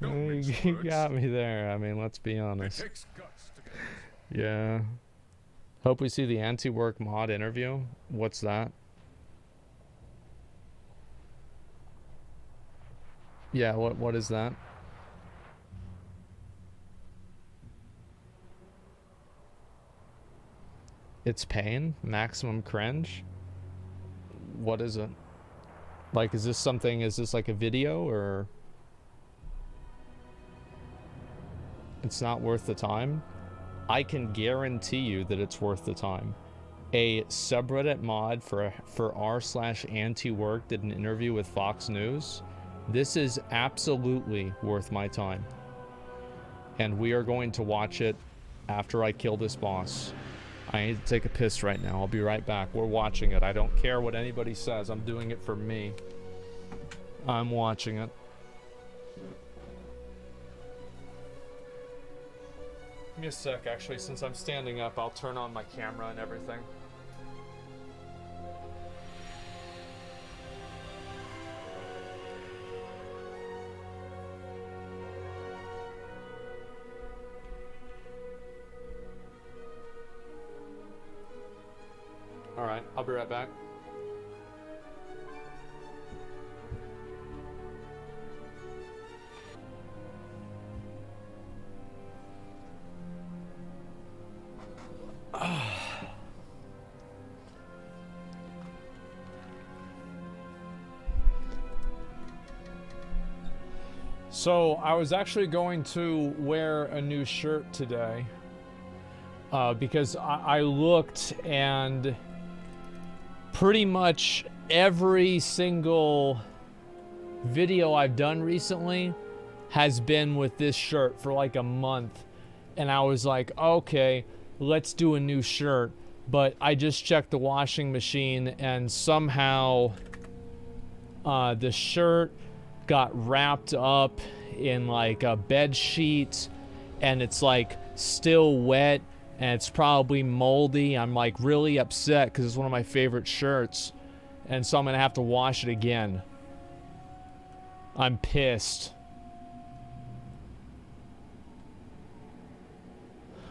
You got me there. I mean, let's be honest. Yeah. Hope we see the Antiwork mod interview. What's that? Yeah, what is that? It's pain? Maximum cringe? What is it? Like, is this like a video, or it's not worth the time? I can guarantee you that it's worth the time. A subreddit mod for r/antiwork did an interview with Fox News. This is absolutely worth my time. And we are going to watch it after I kill this boss. I need to take a piss right now. I'll be right back. We're watching it. I don't care what anybody says. I'm doing it for me. I'm watching it. Give me a sec, actually. Since I'm standing up, I'll turn on my camera and everything. Alright, I'll be right back. So, I was actually going to wear a new shirt today. Because I looked, and pretty much every single video I've done recently has been with this shirt for like a month. And I was like, okay, let's do a new shirt. But I just checked the washing machine, and somehow the shirt got wrapped up in like a bed sheet, and it's like still wet, and it's probably moldy. I'm like really upset because it's one of my favorite shirts, and so I'm gonna have to wash it again. I'm pissed.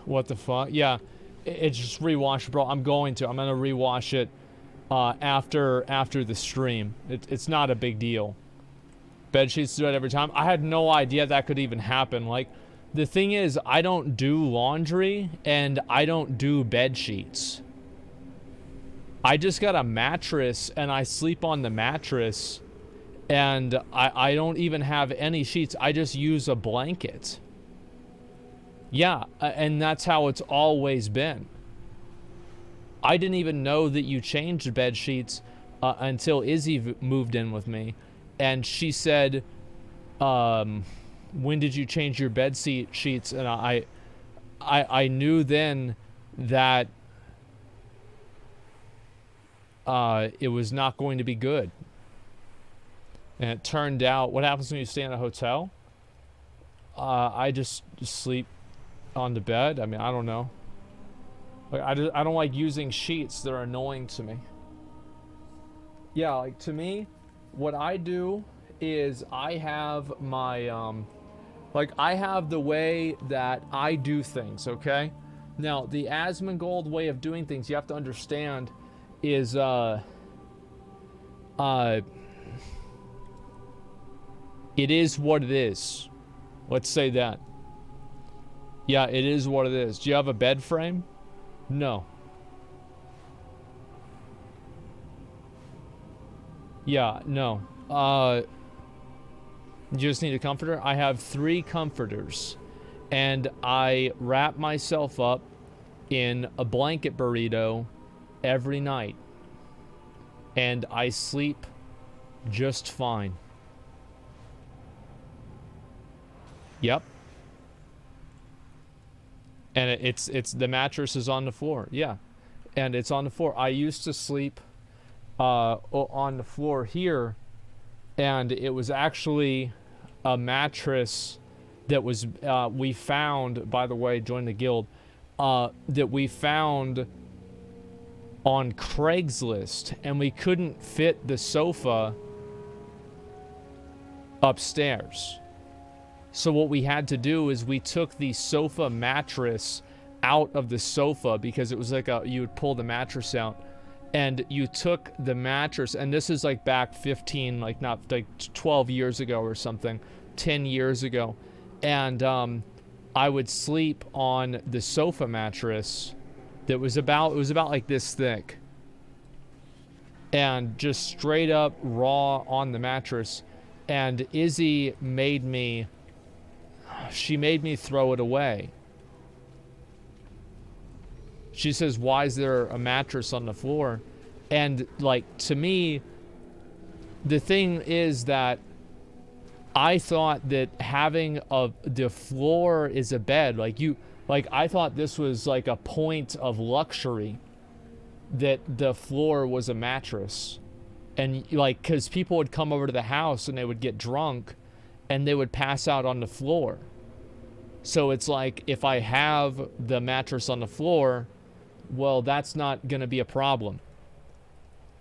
What the fuck? Yeah, it's just rewashable. I'm gonna rewash it after the stream. It's not a big deal. Bed sheets do it every time. I had no idea that could even happen. Like, the thing is, I don't do laundry and I don't do bed sheets. I just got a mattress and I sleep on the mattress, and I don't even have any sheets. I just use a blanket. Yeah, and that's how it's always been. I didn't even know that you changed bed sheets until Izzy moved in with me. And she said, when did you change your bed sheets? And I knew then that it was not going to be good. And it turned out, what happens when you stay in a hotel? I just sleep on the bed. I mean, I don't know. Like, I don't like using sheets. They're annoying to me. Yeah, like, to me, what I do is I have my, like, I have the way that I do things, okay? Now, the Asmongold way of doing things, you have to understand, is, it is what it is. Let's say that. Yeah, it is what it is. Do you have a bed frame? No. Yeah, no. You just need a comforter? I have 3 comforters. And I wrap myself up in a blanket burrito every night. And I sleep just fine. Yep. And it's the mattress is on the floor. Yeah. And it's on the floor. I used to sleep on the floor here, and it was actually a mattress that was we found, by the way, join the guild, that we found on Craigslist, and we couldn't fit the sofa upstairs. So what we had to do is we took the sofa mattress out of the sofa, because it was like you would pull the mattress out, and you took the mattress, and this is like back 15, like not like 12 years ago or something, 10 years ago. And I would sleep on the sofa mattress that was about like this thick, and just straight up raw on the mattress. And Izzy made me throw it away. She says, why is there a mattress on the floor? And like, to me, the thing is that I thought that having the floor is a bed. Like I thought this was like a point of luxury, that the floor was a mattress. And like, cause people would come over to the house and they would get drunk and they would pass out on the floor. So it's like, if I have the mattress on the floor, well, that's not going to be a problem.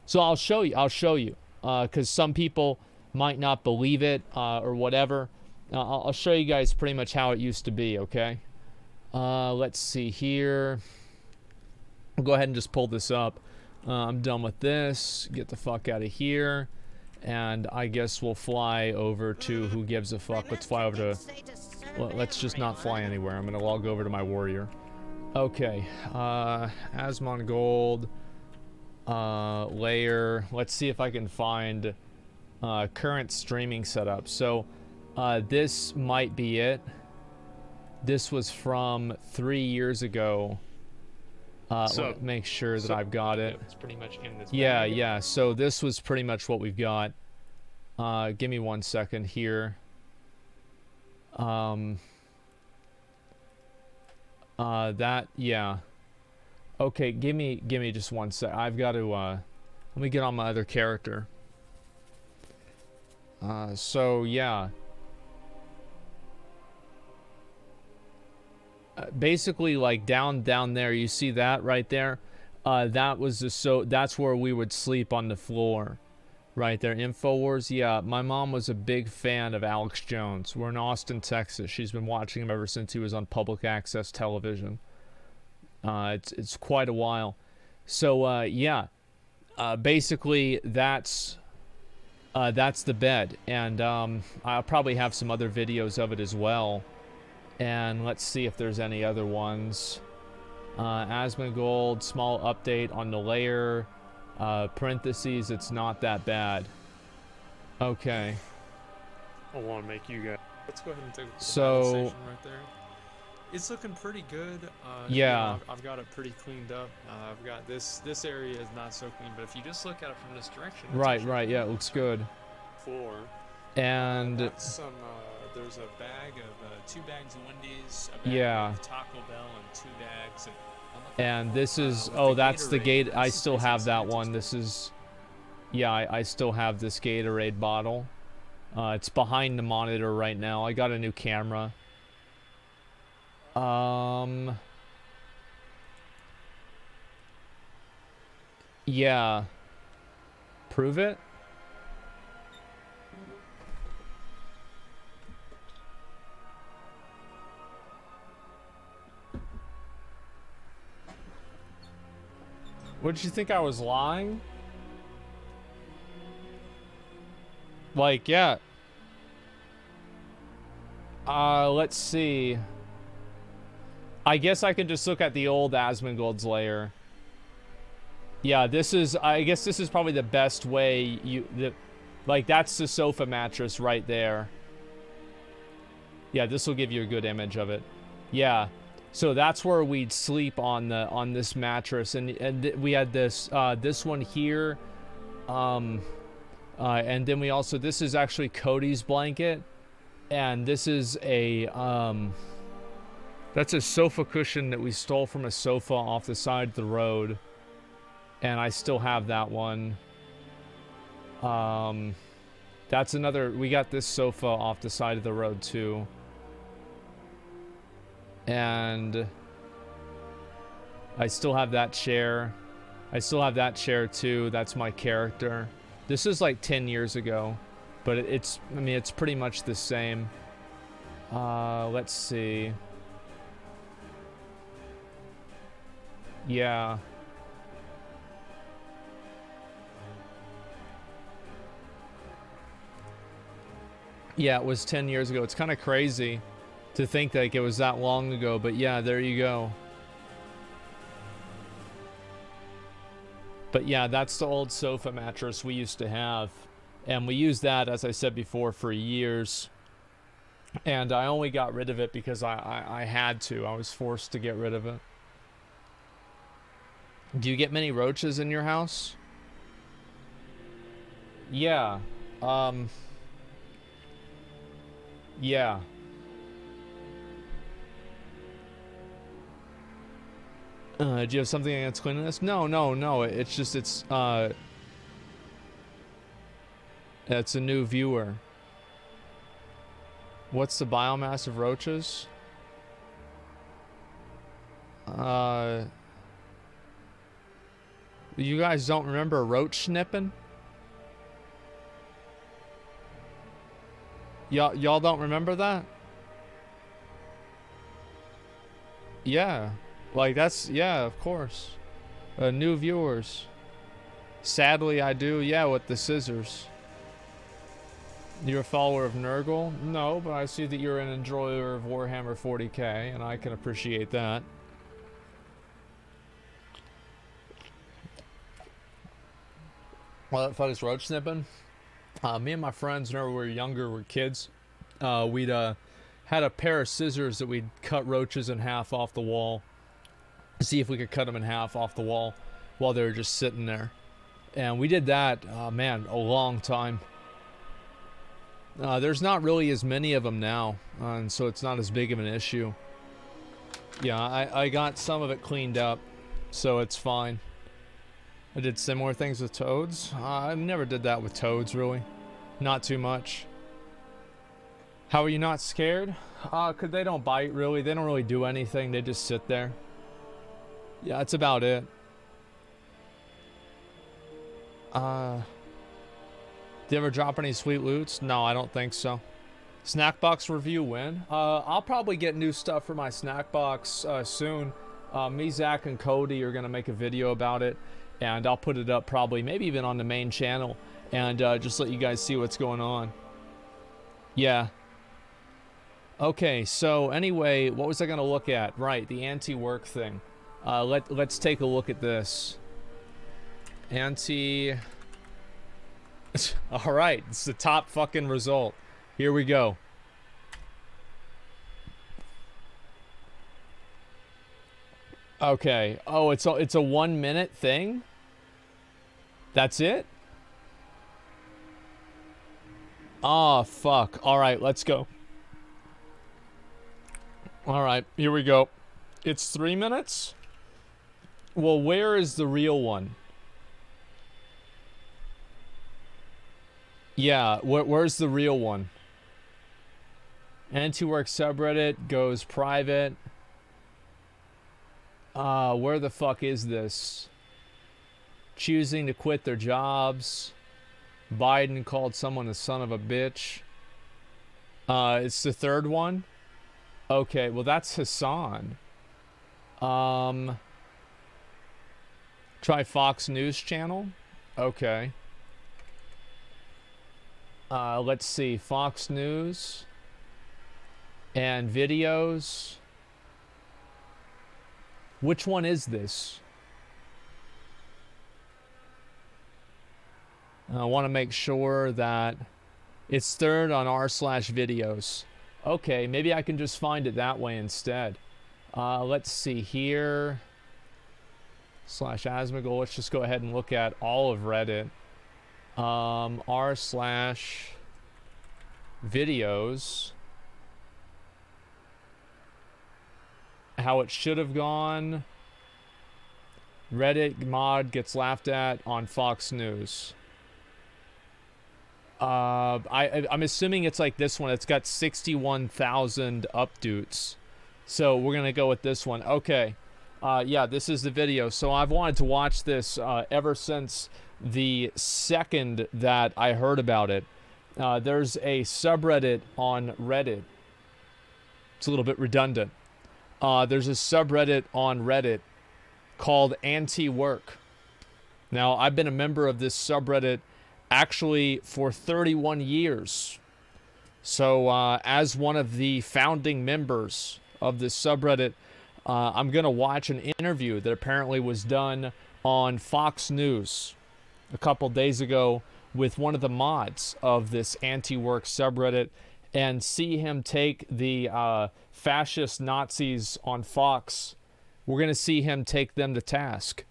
So I'll show you, because some people might not believe it, or whatever. I'll show you guys pretty much how it used to be, okay? Let's see here. I'll go ahead and just pull this up. I'm done with this. Get the fuck out of here. And I guess we'll fly over to who gives a fuck. Let's fly over to... Well, let's just not fly anywhere. I'm going to log over to my warrior. Okay. ASMONGOLD. Layer. Let's see if I can find current streaming setup. So this might be it. This was from 3 years ago. So make sure that I've got it. It's pretty much in this. Yeah. So this was pretty much what we've got. Give me 1 second here. Yeah. Okay, give me just 1 sec. I've got to let me get on my other character. So yeah. Basically, like down there, you see that right there? That was that's where we would sleep on the floor. Right there. InfoWars. Yeah, my mom was a big fan of Alex Jones. We're in Austin, Texas. She's been watching him ever since he was on public access television. It's quite a while. So yeah. Basically that's the bed, and I'll probably have some other videos of it as well. And let's see if there's any other ones. ASMONGOLD, small update on the layer. Parentheses, it's not that bad. Okay. I want to make you guys. Let's go ahead and take the so station right there. It's looking pretty good. Yeah. You know, I've got it pretty cleaned up. I've got this area is not so clean, but if you just look at it from this direction. Right. Yeah, it looks good. Floor. And that's some. There's a bag of 2 bags of Wendy's, a bag of Taco Bell, and 2 bags of... And this is, oh, that's the Gatorade. I still have that one. This is, yeah, I still have this Gatorade bottle. It's behind the monitor right now. I got a new camera. Yeah. Prove it? What did you think, I was lying? Like, yeah. Let's see. I guess I can just look at the old ASMONGOLD'S layer. Yeah, this is, I guess this is probably the best way like, that's the sofa mattress right there. Yeah, this will give you a good image of it. Yeah. So that's where we'd sleep on this mattress, and we had this one here, and then we also, this is actually Cody's blanket, and this is a that's a sofa cushion that we stole from a sofa off the side of the road, and I still have that one. That's another, we got this sofa off the side of the road too. And I still have that chair. I still have that chair too. That's my character. This is like 10 years ago, but it's, I mean, it's pretty much the same. Let's see. Yeah. Yeah, it was 10 years ago. It's kind of crazy to think like it was that long ago, but yeah, there you go. But yeah, that's the old sofa mattress we used to have. And we used that, as I said before, for years. And I only got rid of it because I had to. I was forced to get rid of it. Do you get many roaches in your house? Yeah. Yeah. Do you have something against cleanliness? No, no, no. It's just, it's a new viewer. What's the biomass of roaches? You guys don't remember roach snipping? Y'all don't remember that? Yeah. Like, that's, yeah, of course. New viewers. Sadly, I do, yeah, with the scissors. You're a follower of Nurgle? No, but I see that you're an enjoyer of Warhammer 40k, and I can appreciate that. Well, that fuck is roach snipping? Me and my friends, whenever we were younger, we were kids, we'd had a pair of scissors that we'd cut roaches in half off the wall. See if we could cut them in half off the wall while they were just sitting there. And we did that, man, a long time. There's not really as many of them now, and so it's not as big of an issue. Yeah, I got some of it cleaned up, so it's fine. I did similar things with toads. I never did that with toads, really. Not too much. How are you not scared? 'Cause they don't bite, really. They don't really do anything. They just sit there. Yeah, that's about it. Do you ever drop any sweet loots? No, I don't think so. Snack box review when? I'll probably get new stuff for my snack box soon. Me, Zach, and Cody are gonna make a video about it, and I'll put it up probably, maybe even on the main channel, and just let you guys see what's going on. Yeah. Okay, so anyway, what was I gonna look at? Right, the anti-work thing. Let's take a look at this. All right, it's the top fucking result. Here we go. Okay. Oh, it's a 1 minute thing? That's it? Oh, fuck. All right, let's go. All right, here we go. It's 3 minutes? Well, where is the real one? Yeah, where's the real one? Antiwork subreddit goes private. Where the fuck is this? Choosing to quit their jobs. Biden called someone a son of a bitch. It's the third one? Okay, well that's Hassan. Try Fox News channel? Okay. Let's see, Fox News and videos. Which one is this? I want to make sure that it's third on r/videos. Okay, maybe I can just find it that way instead. Let's see here. /ASMONGOLD. Let's just go ahead and look at all of Reddit. r/videos. How it should have gone. Reddit mod gets laughed at on Fox News. I'm assuming it's like this one. It's got 61,000 updates. So we're going to go with this one. Okay. Yeah, this is the video. So I've wanted to watch this ever since the second that I heard about it. There's a subreddit on Reddit It's a little bit redundant. There's a subreddit on Reddit called Anti-Work. Now, I've been a member of this subreddit actually for 31 years. So, as one of the founding members of this subreddit, I'm going to watch an interview that apparently was done on Fox News a couple days ago with one of the mods of this Anti-Work subreddit and see him take the fascist Nazis on Fox. We're going to see him take them to task.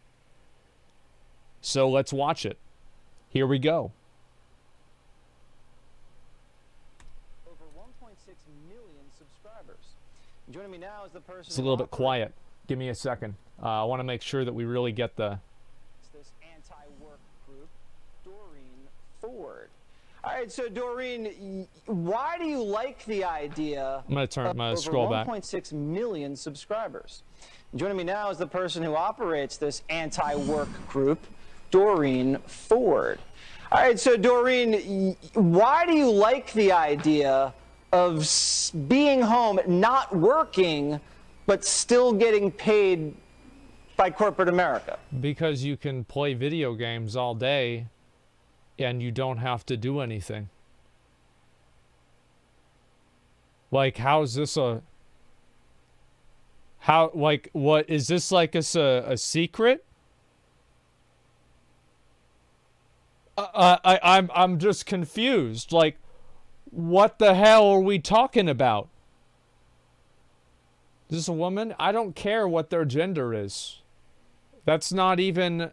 So let's watch it. Here we go. Over 1.6 million subscribers. Joining me now is the person. It's a little bit quiet. Give me a second. I want to make sure that we really get the. This anti-work group, Doreen Ford. All right, so Doreen, why do you like the idea? I'm gonna scroll back. 1.6 million subscribers. Joining me now is the person who operates this anti-work group, Doreen Ford. All right, so Doreen, why do you like the idea of being home, not working, but still getting paid by corporate America? Because you can play video games all day and you don't have to do anything. Like, how is this a... How, like, what, is this like a secret? I'm just confused. Like, what the hell are we talking about? Is this a woman? I don't care what their gender is. That's not even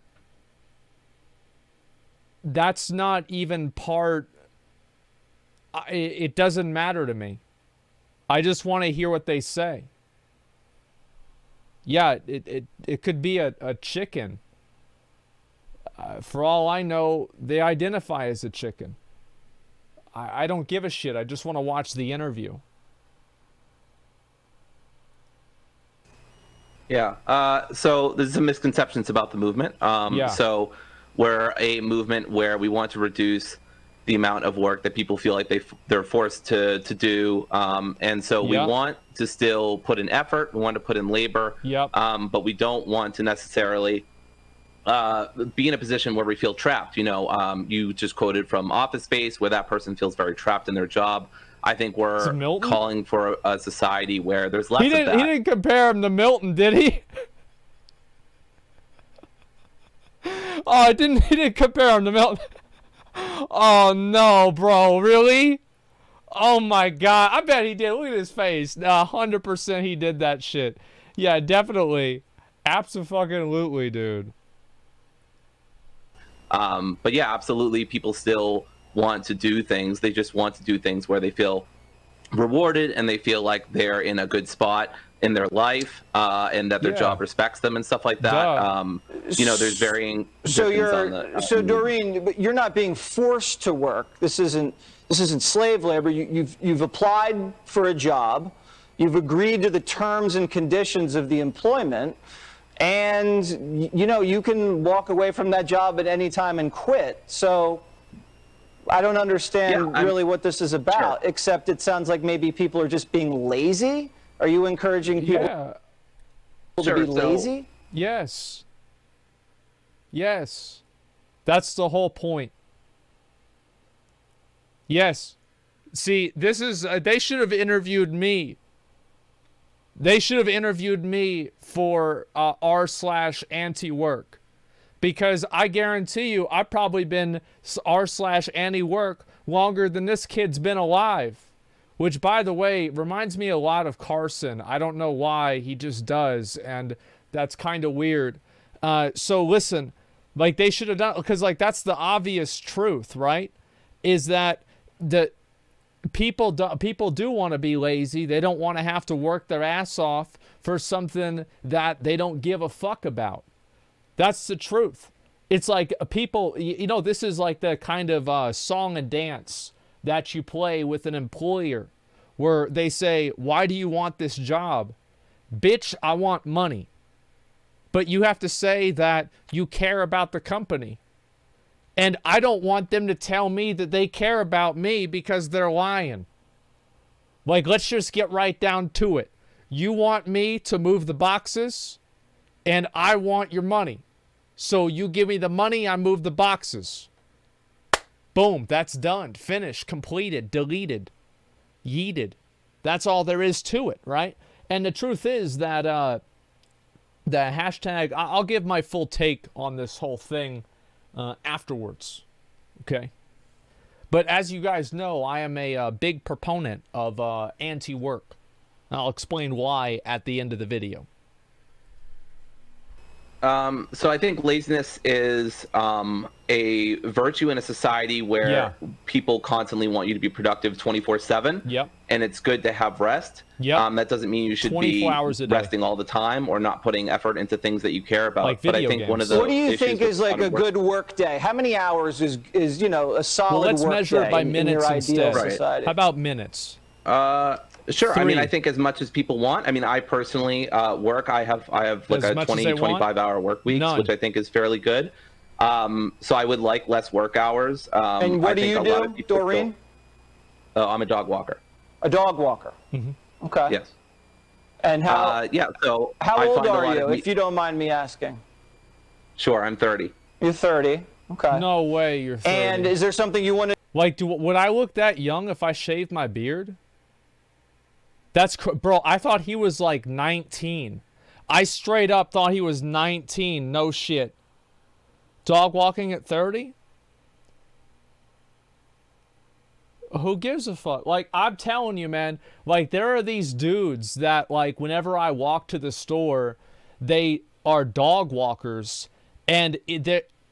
part. It doesn't matter to me. I just want to hear what they say. Yeah, it could be a chicken. For all I know, they identify as a chicken. I don't give a shit. I just want to watch the interview. Yeah. So there's some misconceptions about the movement. So we're a movement where we want to reduce the amount of work that people feel like they're forced to do. And so we want to still put in effort. We want to put in labor. But we don't want to necessarily be in a position where we feel trapped. You know, you just quoted from Office Space where that person feels very trapped in their job. I think we're calling for a society where there's less of that. He didn't compare him to Milton, did he? Oh, he didn't compare him to Milton. Oh, no, bro. Really? Oh, my God. I bet he did. Look at his face. 100% he did that shit. Yeah, definitely. Abso-fucking-lutely, dude. But yeah, absolutely. People still want to do things. They just want to do things where they feel rewarded and they feel like they're in a good spot in their life, and that their job respects them and stuff like that. You know, there's varying. So so Doreen, but you're not being forced to work. This isn't slave labor. You've applied for a job. You've agreed to the terms and conditions of the employment. And, you know, you can walk away from that job at any time and quit. So I don't understand really what this is about, except it sounds like maybe people are just being lazy. Are you encouraging people to be lazy? Yes. Yes. That's the whole point. Yes. See, this is, they should have interviewed me. They should have interviewed me for r/anti-work, because I guarantee you I've probably been r/anti-work longer than this kid's been alive, which, by the way, reminds me a lot of Carson. I don't know why, he just does, and that's kind of weird. So listen, like, they should have done, because like that's the obvious truth, right? Is that people do want to be lazy. They don't want to have to work their ass off for something that they don't give a fuck about. That's the truth. It's like people, you know, this is like the kind of song and dance that you play with an employer where they say, why do you want this job? Bitch, I want money. But you have to say that you care about the company. And I don't want them to tell me that they care about me because they're lying. Like, let's just get right down to it. You want me to move the boxes, and I want your money. So you give me the money, I move the boxes. Boom, that's done. Finished, completed, deleted, yeeted. That's all there is to it, right? And the truth is that the hashtag, I'll give my full take on this whole thing afterwards, okay? But as you guys know, I am a big proponent of anti-work. I'll explain why at the end of the video. So I think laziness is a virtue in a society where people constantly want you to be productive 24/7. Yep. And it's good to have rest. Yep. That doesn't mean you should 24 be hours a day. resting all the time or not putting effort into things that you care about. Like but I video think games. one of the What do you issues think with is like a good work day? How many hours is you know, a solid Well, let's work measure day it by in minutes your instead. ideal society? How about minutes? Sure. 3. I mean, I think as much as people want. I mean, I personally work. I have like As a much as 20, they 25-hour work week, None. which I think is fairly good. So I would like less work hours. And what do you do, Doreen? I'm a dog walker. A dog walker. Mm-hmm. Okay. Yes. And how So how I old find a are lot you, of if you don't mind me asking? Sure, I'm 30. You're 30. Okay. No way you're 30. And is there something you want to? Like, would I look that young if I shaved my beard? That's bro, I thought he was like 19. I straight up thought he was 19. No shit. Dog walking at 30? Who gives a fuck? Like, I'm telling you, man, like, there are these dudes that, like, whenever I walk to the store, they are dog walkers, and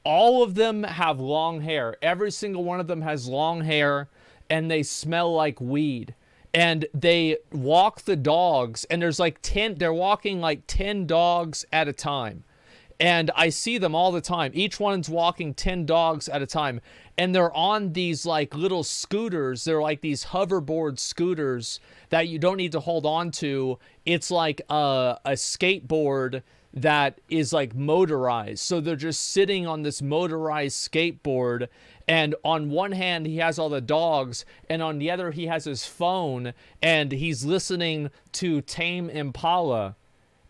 all of them have long hair. Every single one of them has long hair, and they smell like weed. And they walk the dogs, and there's like 10, they're walking like 10 dogs at a time. And I see them all the time. Each one's walking 10 dogs at a time. And they're on these like little scooters. They're like these hoverboard scooters that you don't need to hold on to. It's like a skateboard that is like motorized. So they're just sitting on this motorized skateboard. And on one hand, he has all the dogs. And on the other, he has his phone. And he's listening to Tame Impala.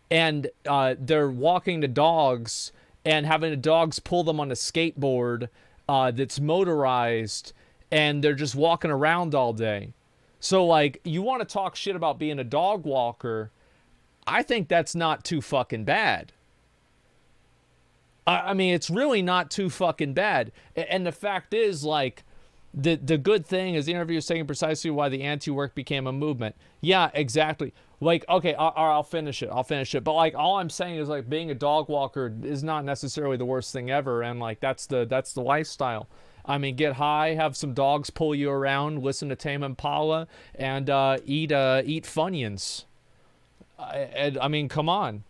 And they're walking the dogs and having the dogs pull them on a skateboard that's motorized, and they're just walking around all day. So, like, you want to talk shit about being a dog walker, I think that's not too fucking bad. I mean, it's really not too fucking bad. And the fact is, like, the good thing is the interview is taking precisely why the anti-work became a movement. Yeah, exactly. Like, okay, I'll finish it. But, like, all I'm saying is, like, being a dog walker is not necessarily the worst thing ever. And, like, that's the lifestyle. I mean, get high, have some dogs pull you around, listen to Tame Impala, and eat Funyuns. I mean, come on.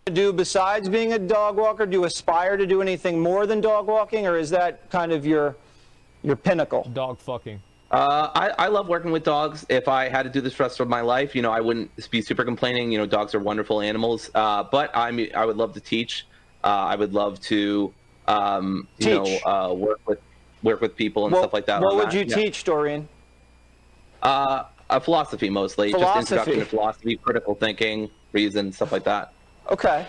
Do besides being a dog walker? Do you aspire to do anything more than dog walking, or is that kind of your pinnacle? Dog fucking. I love working with dogs. If I had to do this for the rest of my life, you know, I wouldn't be super complaining. You know, dogs are wonderful animals. But I would love to teach. I would love to, work with people and stuff like that. What would you teach, Doreen? Philosophy mostly. Just introduction to philosophy, critical thinking, reason, stuff like that. Okay.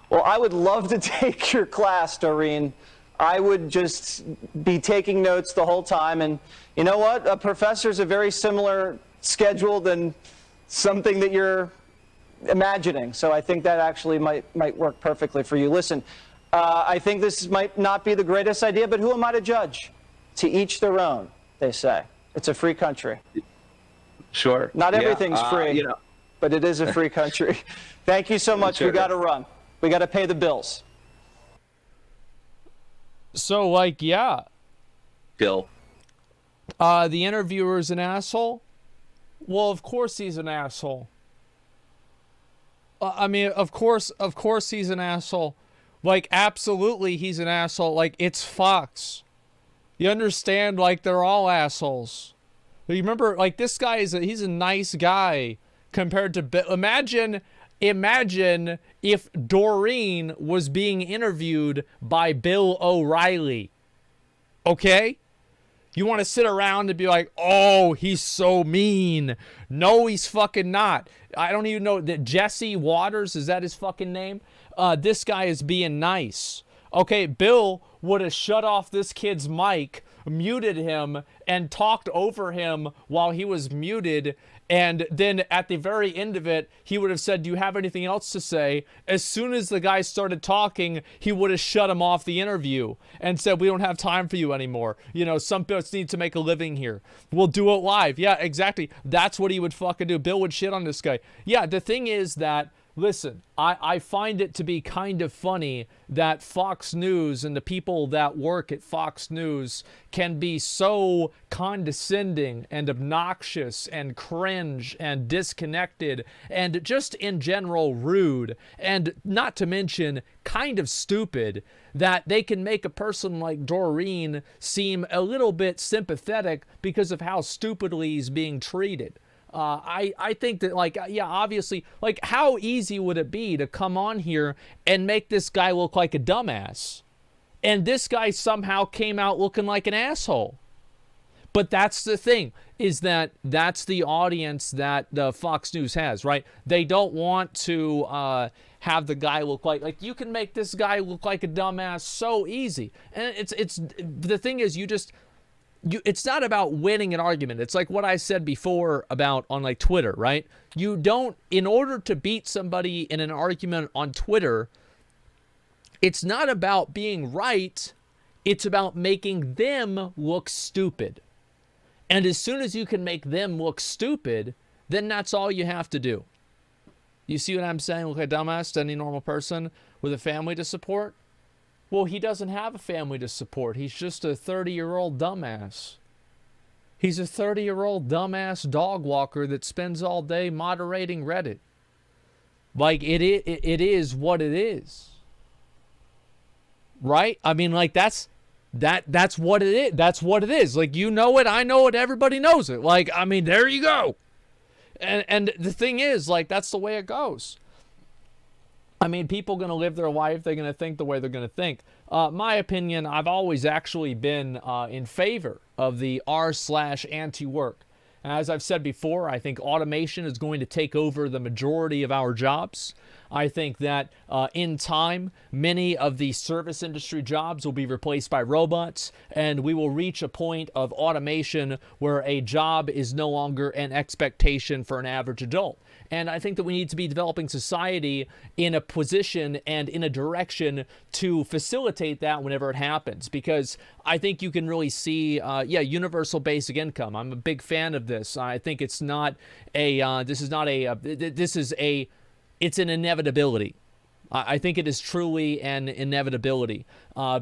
Well, I would love to take your class, Doreen. I would just be taking notes the whole time. And you know what? A professor's a very similar schedule than something that you're imagining. So I think that actually might work perfectly for you. Listen, I think this might not be the greatest idea, but who am I to judge? To each their own, they say. It's a free country. Sure. Not everything's free, you know. but it is a free country. Thank you so much. Sure. We got to run. We got to pay the bills. So, like, yeah. Bill. The interviewer's an asshole? Well, of course he's an asshole. I mean, of course he's an asshole. Like, absolutely he's an asshole. Like, it's Fox. You understand? Like, they're all assholes. You remember, like, this guy he's a nice guy compared to Bill. Imagine if Doreen was being interviewed by Bill O'Reilly. Okay? You want to sit around and be like, oh, he's so mean. No, he's fucking not. I don't even know that Jesse Waters, is that his fucking name? This guy is being nice. Okay, Bill would have shut off this kid's mic, muted him, and talked over him while he was muted. And then at the very end of it, he would have said, do you have anything else to say? As soon as the guy started talking, he would have shut him off the interview and said, we don't have time for you anymore. You know, some bits need to make a living here. We'll do it live. Yeah, exactly. That's what he would fucking do. Bill would shit on this guy. Yeah, the thing is that, listen, I find it to be kind of funny that Fox News and the people that work at Fox News can be so condescending and obnoxious and cringe and disconnected and just in general rude, and not to mention kind of stupid, that they can make a person like Doreen seem a little bit sympathetic because of how stupidly he's being treated. I think that, like, yeah, obviously, like, how easy would it be to come on here and make this guy look like a dumbass? And this guy somehow came out looking like an asshole. But that's the thing, is that that's the audience that the Fox News has, right? They don't want to have the guy look like you can make this guy look like a dumbass so easy. And it's the thing is, it's not about winning an argument. It's like what I said before about on like Twitter, right? You don't, in order to beat somebody in an argument on Twitter, it's not about being right. It's about making them look stupid. And as soon as you can make them look stupid, then that's all you have to do. You see what I'm saying? Look like a dumbass to any normal person with a family to support. Well, he doesn't have a family to support. He's just a 30-year-old dumbass. He's a 30-year-old dumbass dog walker that spends all day moderating Reddit. Like, it is what it is. Right? I mean, like, that's what it is. That's what it is. Like, you know it, I know it, everybody knows it. Like, I mean, there you go. And the thing is, like, that's the way it goes. I mean, people are going to live their life. They're going to think the way they're going to think. My opinion, I've always actually been in favor of the r/anti-work. As I've said before, I think automation is going to take over the majority of our jobs. I think that in time, many of the service industry jobs will be replaced by robots, and we will reach a point of automation where a job is no longer an expectation for an average adult. And I think that we need to be developing society in a position and in a direction to facilitate that whenever it happens. Because I think you can really see, universal basic income. I'm a big fan of this. I think it's not a, it's an inevitability. I think it is truly an inevitability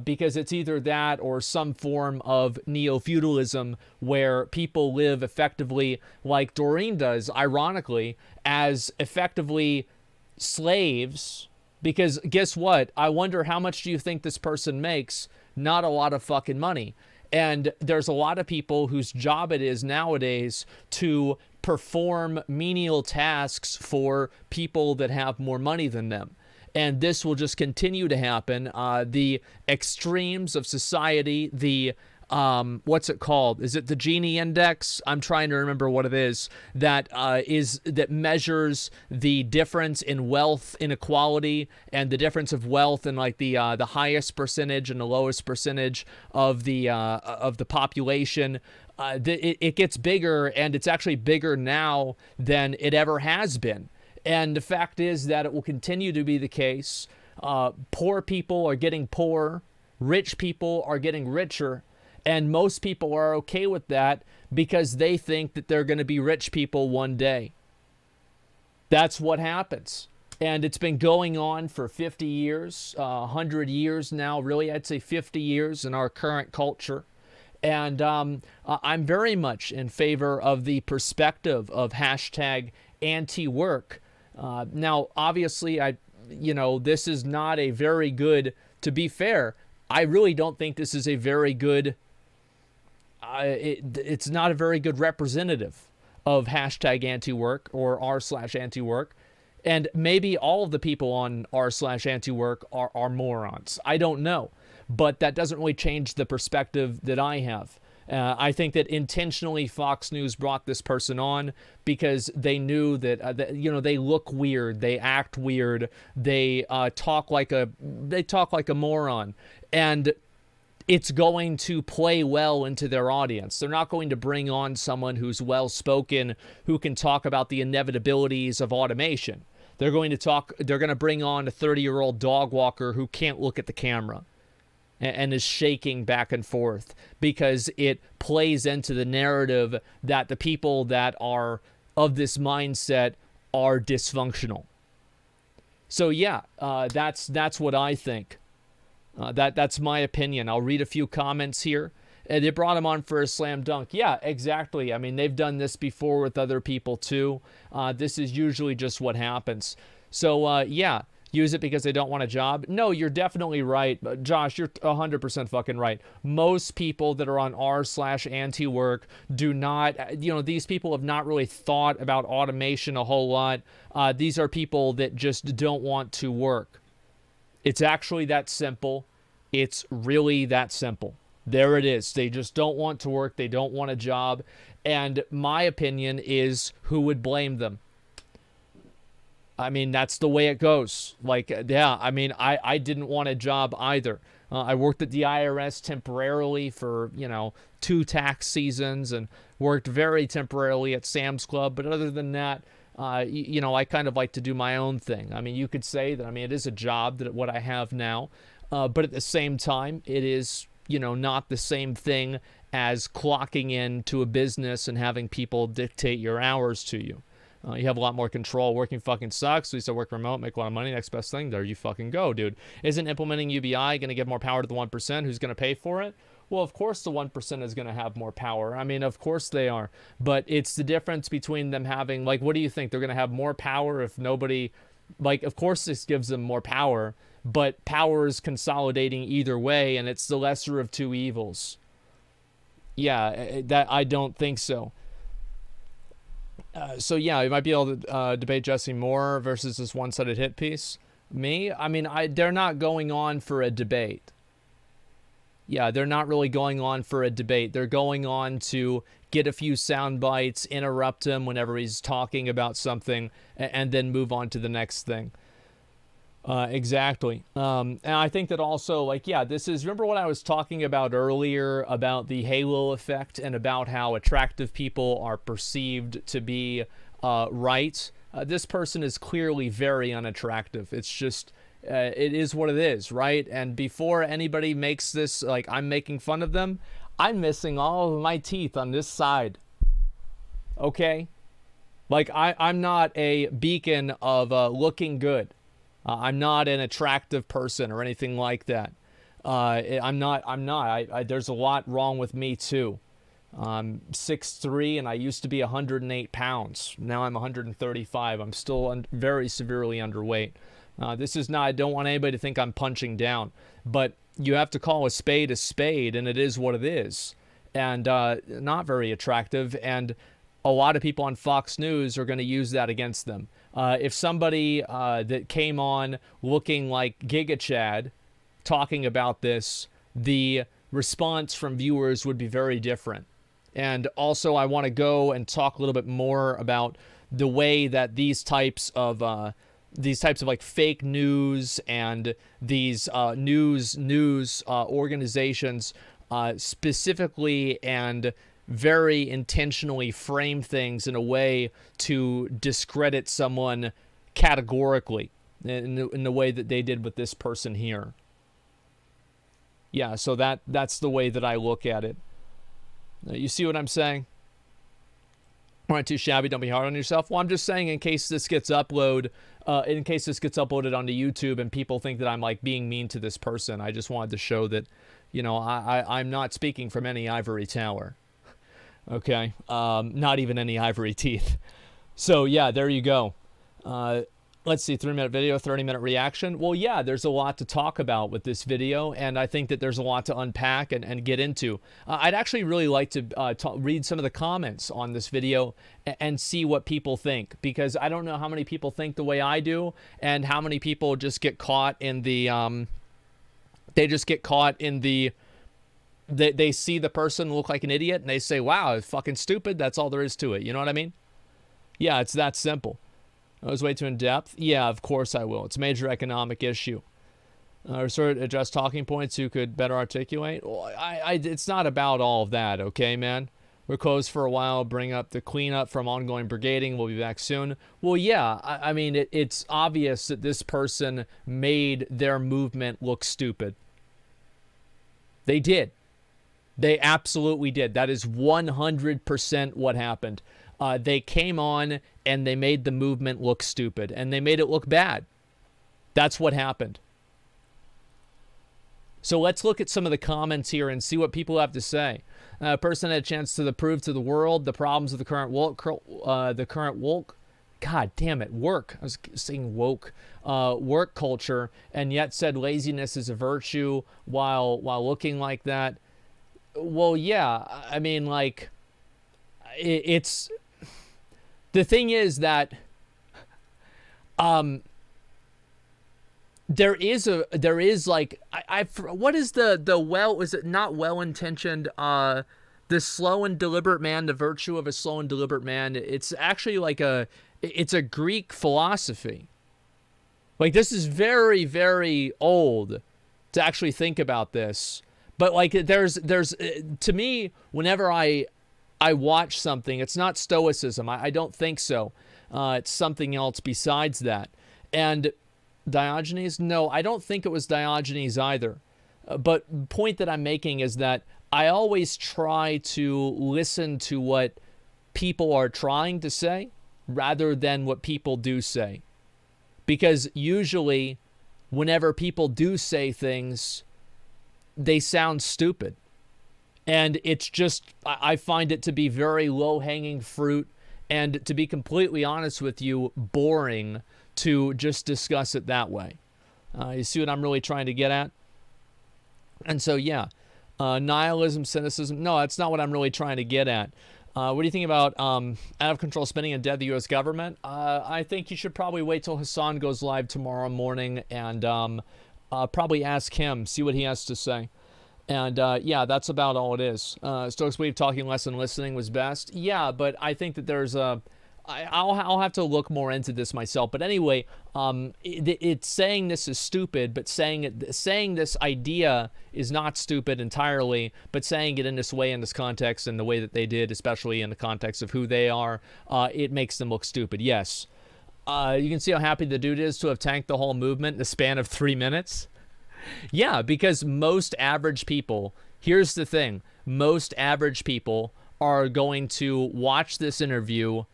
because it's either that or some form of neo-feudalism where people live effectively like Doreen does, ironically, as effectively slaves. Because guess what? I wonder how much do you think this person makes? Not a lot of fucking money. And there's a lot of people whose job it is nowadays to perform menial tasks for people that have more money than them. And this will just continue to happen. The extremes of society, the, what's it called? Is it the Gini index? I'm trying to remember what it is. That measures the difference in wealth inequality and the difference of wealth in like the highest percentage and the lowest percentage of the population. It gets bigger, and it's actually bigger now than it ever has been. And the fact is that it will continue to be the case. Poor people are getting poorer. Rich people are getting richer. And most people are okay with that because they think that they're going to be rich people one day. That's what happens. And it's been going on for 50 years, 100 years now, really, I'd say 50 years in our current culture. And I'm very much in favor of the perspective of hashtag anti-work. Now, obviously, this is not a very good, to be fair, I really don't think this is a very good, it's not a very good representative of hashtag anti-work or r/anti-work. And maybe all of the people on r/anti-work are morons. I don't know. But that doesn't really change the perspective that I have. I think that intentionally Fox News brought this person on because they knew that, they look weird, they act weird, they talk like a moron, and it's going to play well into their audience. They're not going to bring on someone who's well-spoken, who can talk about the inevitabilities of automation. They're going to bring on a 30-year-old dog walker who can't look at the camera and is shaking back and forth because it plays into the narrative that the people that are of this mindset are dysfunctional. So yeah, that's what I think. That's my opinion. I'll read a few comments here. They brought him on for a slam dunk. Yeah, exactly. I mean, they've done this before with other people too. This is usually just what happens. So yeah, use it because they don't want a job. No, you're definitely right. Josh, you're 100% fucking right. Most people that are on r/anti-work do not, these people have not really thought about automation a whole lot. These are people that just don't want to work. It's actually that simple. It's really that simple. There it is. They just don't want to work. They don't want a job. And my opinion is, who would blame them? I mean, that's the way it goes. Like, yeah, I mean, I didn't want a job either. I worked at the IRS temporarily for, 2 tax seasons and worked very temporarily at Sam's Club. But other than that, I kind of like to do my own thing. I mean, you could say that, it is a job, that what I have now. But at the same time, it is, not the same thing as clocking in to a business and having people dictate your hours to you. You have a lot more control. Working fucking sucks. We still work remote, make a lot of money. Next best thing, there you fucking go, dude. Isn't implementing UBI going to give more power to the 1%? Who's going to pay for it? Well, of course the 1% is going to have more power. I mean, of course they are. But it's the difference between them having, like, what do you think? They're going to have more power if nobody, like, of course this gives them more power, but power is consolidating either way, and it's the lesser of two evils. Yeah, that I don't think so. So yeah, you might be able to debate Jesse Moore versus this one-sided hit piece. Me? I mean, they're not going on for a debate. Yeah, they're not really going on for a debate. They're going on to get a few sound bites, interrupt him whenever he's talking about something, and then move on to the next thing. Exactly. And I think that also, like, yeah, this is, remember what I was talking about earlier about the halo effect and about how attractive people are perceived to be right? This person is clearly very unattractive. It's just, it is what it is, right? And before anybody makes this, like, I'm making fun of them, I'm missing all of my teeth on this side. Okay? Like, I'm not a beacon of looking good. I'm not an attractive person or anything like that. I'm not. There's a lot wrong with me too. I'm 6'3", and I used to be 108 pounds. Now I'm 135. I'm still very severely underweight. This is not, I don't want anybody to think I'm punching down, but you have to call a spade, and it is what it is. And not very attractive, and a lot of people on Fox News are going to use that against them. If somebody that came on looking like Giga Chad talking about this, the response from viewers would be very different. And also, I want to go and talk a little bit more about the way that these types of like fake news and these news organizations specifically and very intentionally frame things in a way to discredit someone categorically in the way that they did with this person here. Yeah, so that's the way that I look at it. You see what I'm saying? All right, too shabby, don't be hard on yourself. Well, I'm just saying in case this gets uploaded onto YouTube and people think that I'm like being mean to this person, I just wanted to show that, I'm not speaking from any ivory tower. Okay, not even any ivory teeth. So yeah, there you go. Let's see, 3-minute video, 30-minute reaction. Well, yeah, there's a lot to talk about with this video, and I think that there's a lot to unpack and get into. I'd actually really like to read some of the comments on this video and see what people think, because I don't know how many people think the way I do, and how many people just get caught in the They see the person look like an idiot and they say, wow, it's fucking stupid. That's all there is to it. You know what I mean? Yeah, it's that simple. I was way too in depth. Yeah, of course I will. It's a major economic issue. Sort of address talking points you could better articulate. Well, it's not about all of that, okay, man? We're closed for a while. Bring up the cleanup from ongoing brigading. We'll be back soon. Well, yeah, I mean, it's obvious that this person made their movement look stupid. They did. They absolutely did. That is 100% what happened. They came on and they made the movement look stupid. And they made it look bad. That's what happened. So let's look at some of the comments here and see what people have to say. A person had a chance to prove to the world the problems of the current woke, God damn it, work. I was saying woke, work culture, and yet said laziness is a virtue while looking like that. Well, yeah, I mean, like, it's the thing is that there is like what is is it not well-intentioned, the slow and deliberate man, the virtue of a slow and deliberate man. It's actually like it's a Greek philosophy. Like, this is very, very old to actually think about this. But like, there's to me, whenever I watch something, it's not stoicism. I don't think so. It's something else besides that. And Diogenes? No, I don't think it was Diogenes either. But point that I'm making is that I always try to listen to what people are trying to say rather than what people do say. Because usually, whenever people do say things, they sound stupid. And it's just, I find it to be very low-hanging fruit, and to be completely honest with you, boring to just discuss it that way. You see what I'm really trying to get at? And so, yeah, nihilism, cynicism. No, that's not what I'm really trying to get at. What do you think about out-of-control spending and debt of the U.S. government? I think you should probably wait till Hassan goes live tomorrow morning and probably ask him, see what he has to say. And yeah, that's about all it is. Stokes believe talking less and listening was best. Yeah, but I think that there's a... I'll have to look more into this myself. But anyway, it's saying this is stupid, but saying this idea is not stupid entirely, but saying it in this way, in this context, and the way that they did, especially in the context of who they are, it makes them look stupid. Yes. You can see how happy the dude is to have tanked the whole movement in the span of 3 minutes. Yeah, because most average people, here's the thing, most average people are going to watch this interview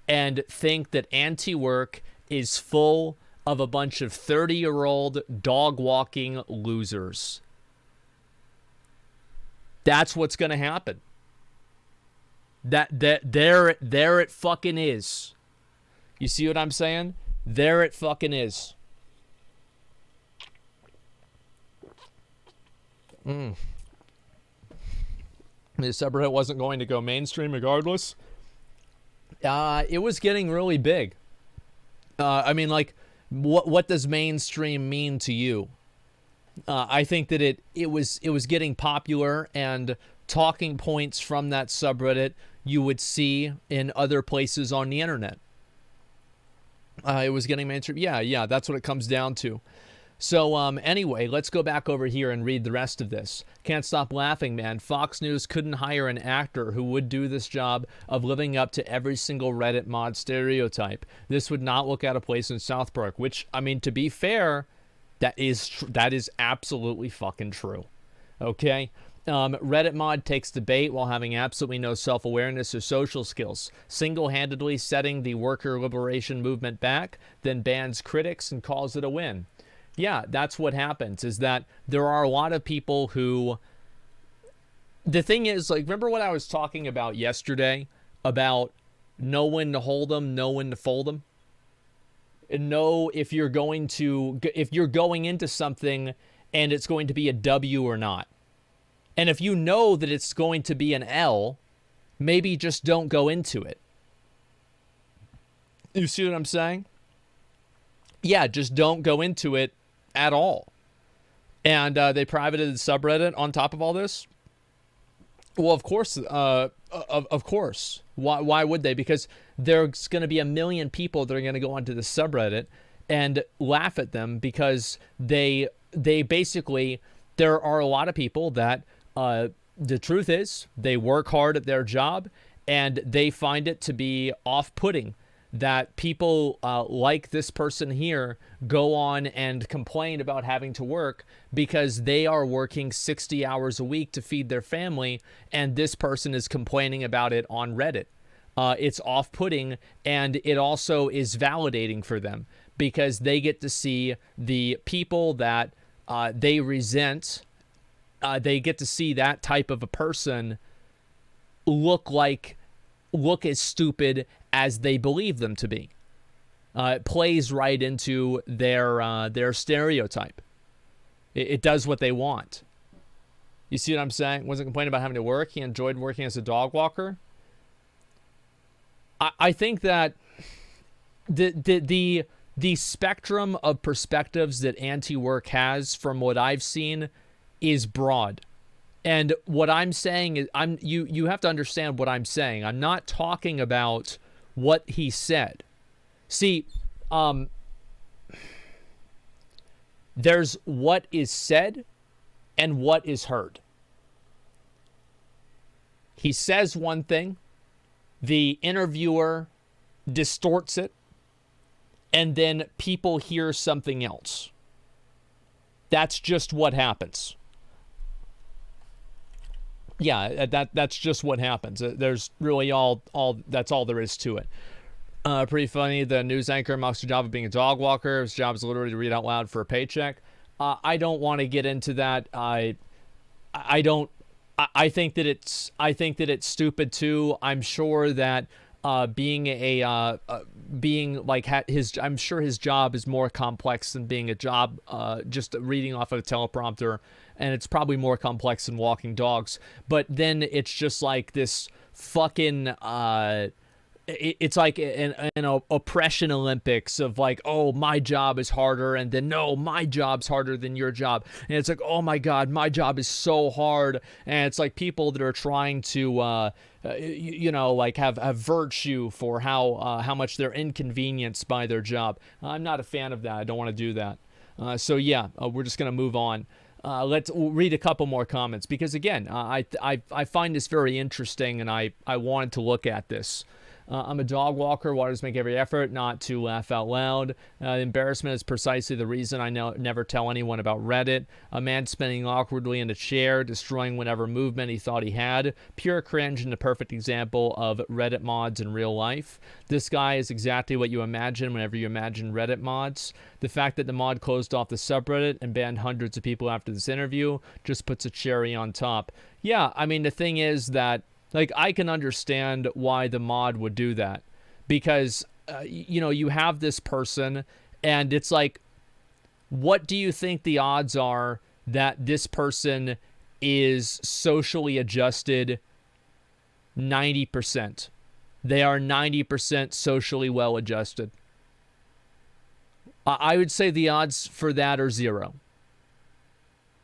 and think that anti-work is full of a bunch of 30-year-old dog-walking losers. That's what's going to happen. There it fucking is. You see what I'm saying? There it fucking is. The subreddit wasn't going to go mainstream regardless. It was getting really big. I mean, like, what does mainstream mean to you? I think that it was getting popular, and talking points from that subreddit you would see in other places on the internet. It was getting mainstream. Yeah, that's what it comes down to. So anyway, let's go back over here and read the rest of this. Can't stop laughing, man. Fox News couldn't hire an actor who would do this job of living up to every single Reddit mod stereotype. This would not look out of place in South Park, which, I mean, to be fair, that is absolutely fucking true. Okay? Reddit mod takes the bait while having absolutely no self-awareness or social skills, single-handedly setting the worker liberation movement back, then bans critics and calls it a win. Yeah, that's what happens, is that there are a lot of people who... The thing is, like, remember what I was talking about yesterday? About know when to hold them, know when to fold them? And know if you're going into something and it's going to be a W or not. And if you know that it's going to be an L, maybe just don't go into it. You see what I'm saying? Yeah, just don't go into it at all. And they privated the subreddit on top of all this. Well, of course, of course. Why would they? Because there's going to be a million people that are going to go onto the subreddit and laugh at them because they basically, there are a lot of people that the truth is they work hard at their job and they find it to be off-putting that people like this person here go on and complain about having to work because they are working 60 hours a week to feed their family, and this person is complaining about it on Reddit. It's off-putting, and it also is validating for them because they get to see the people that they resent. They get to see that type of a person look as stupid as they believe them to be. It plays right into their stereotype. It does what they want. You see what I'm saying? Wasn't complaining about having to work. He enjoyed working as a dog walker. I think that the spectrum of perspectives that anti-work has, from what I've seen, is broad. And what I'm saying is, you have to understand what I'm saying. I'm not talking about what he said. See, there's what is said and what is heard. He says one thing, the interviewer distorts it, and then people hear something else. That's just what happens. Yeah, that's just what happens. There's really that's all there is to it. Pretty funny. The news anchor mocks the job of being a dog walker. His job is literally to read out loud for a paycheck. I don't want to get into that. I think that it's stupid too. I'm sure that I'm sure his job is more complex than being a job just reading off of a teleprompter, and it's probably more complex than walking dogs. But then it's just like this fucking it's like an oppression Olympics of like, oh, my job is harder, and then no, my job's harder than your job, and it's like, oh my god, my job is so hard. And it's like people that are trying to like have virtue for how much they're inconvenienced by their job. I'm not a fan of that. I don't want to do that. So yeah, we're just gonna move on. Let's read a couple more comments because again, I find this very interesting, and I wanted to look at this. I'm a dog walker. Waters make every effort not to laugh out loud. Embarrassment is precisely the reason I never tell anyone about Reddit. A man spinning awkwardly in a chair, destroying whatever movement he thought he had. Pure cringe, and a perfect example of Reddit mods in real life. This guy is exactly what you imagine whenever you imagine Reddit mods. The fact that the mod closed off the subreddit and banned hundreds of people after this interview just puts a cherry on top. Yeah, I mean, the thing is that, like, I can understand why the mod would do that because, you have this person and it's like, what do you think the odds are that this person is socially adjusted 90%? They are 90% socially well adjusted. I would say the odds for that are 0.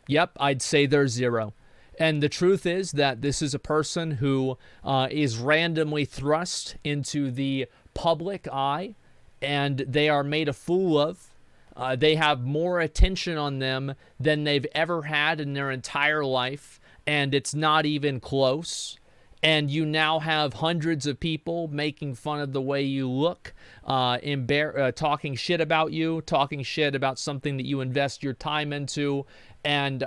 Yep, I'd say they're 0. And the truth is that this is a person who is randomly thrust into the public eye, and they are made a fool of. They have more attention on them than they've ever had in their entire life, and it's not even close. And you now have hundreds of people making fun of the way you look, talking shit about you, talking shit about something that you invest your time into, and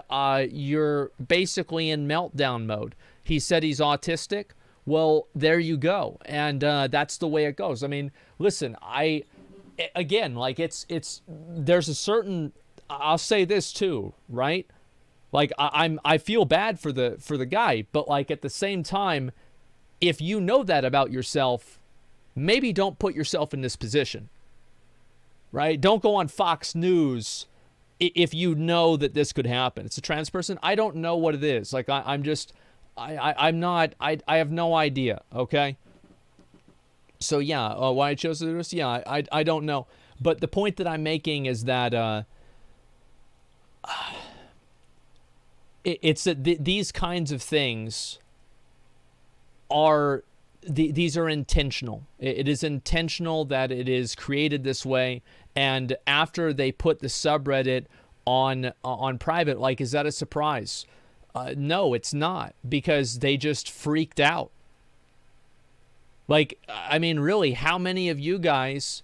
you're basically in meltdown mode. He said he's autistic. Well, there you go. And that's the way it goes. I mean, listen, there's a certain, I'll say this too, right? Like, I feel bad for the guy, but like at the same time, if you know that about yourself, maybe don't put yourself in this position, right? Don't go on Fox News if you know that this could happen. It's a trans person. I don't know what it is. Like, I have no idea. Okay. So yeah, why I chose to do this? Yeah, I don't know. But the point that I'm making is that, it's that these kinds of things are these are intentional. It is intentional that it is created this way. And after they put the subreddit on private, like, is that a surprise? No, it's not, because they just freaked out. Like, I mean, really, how many of you guys,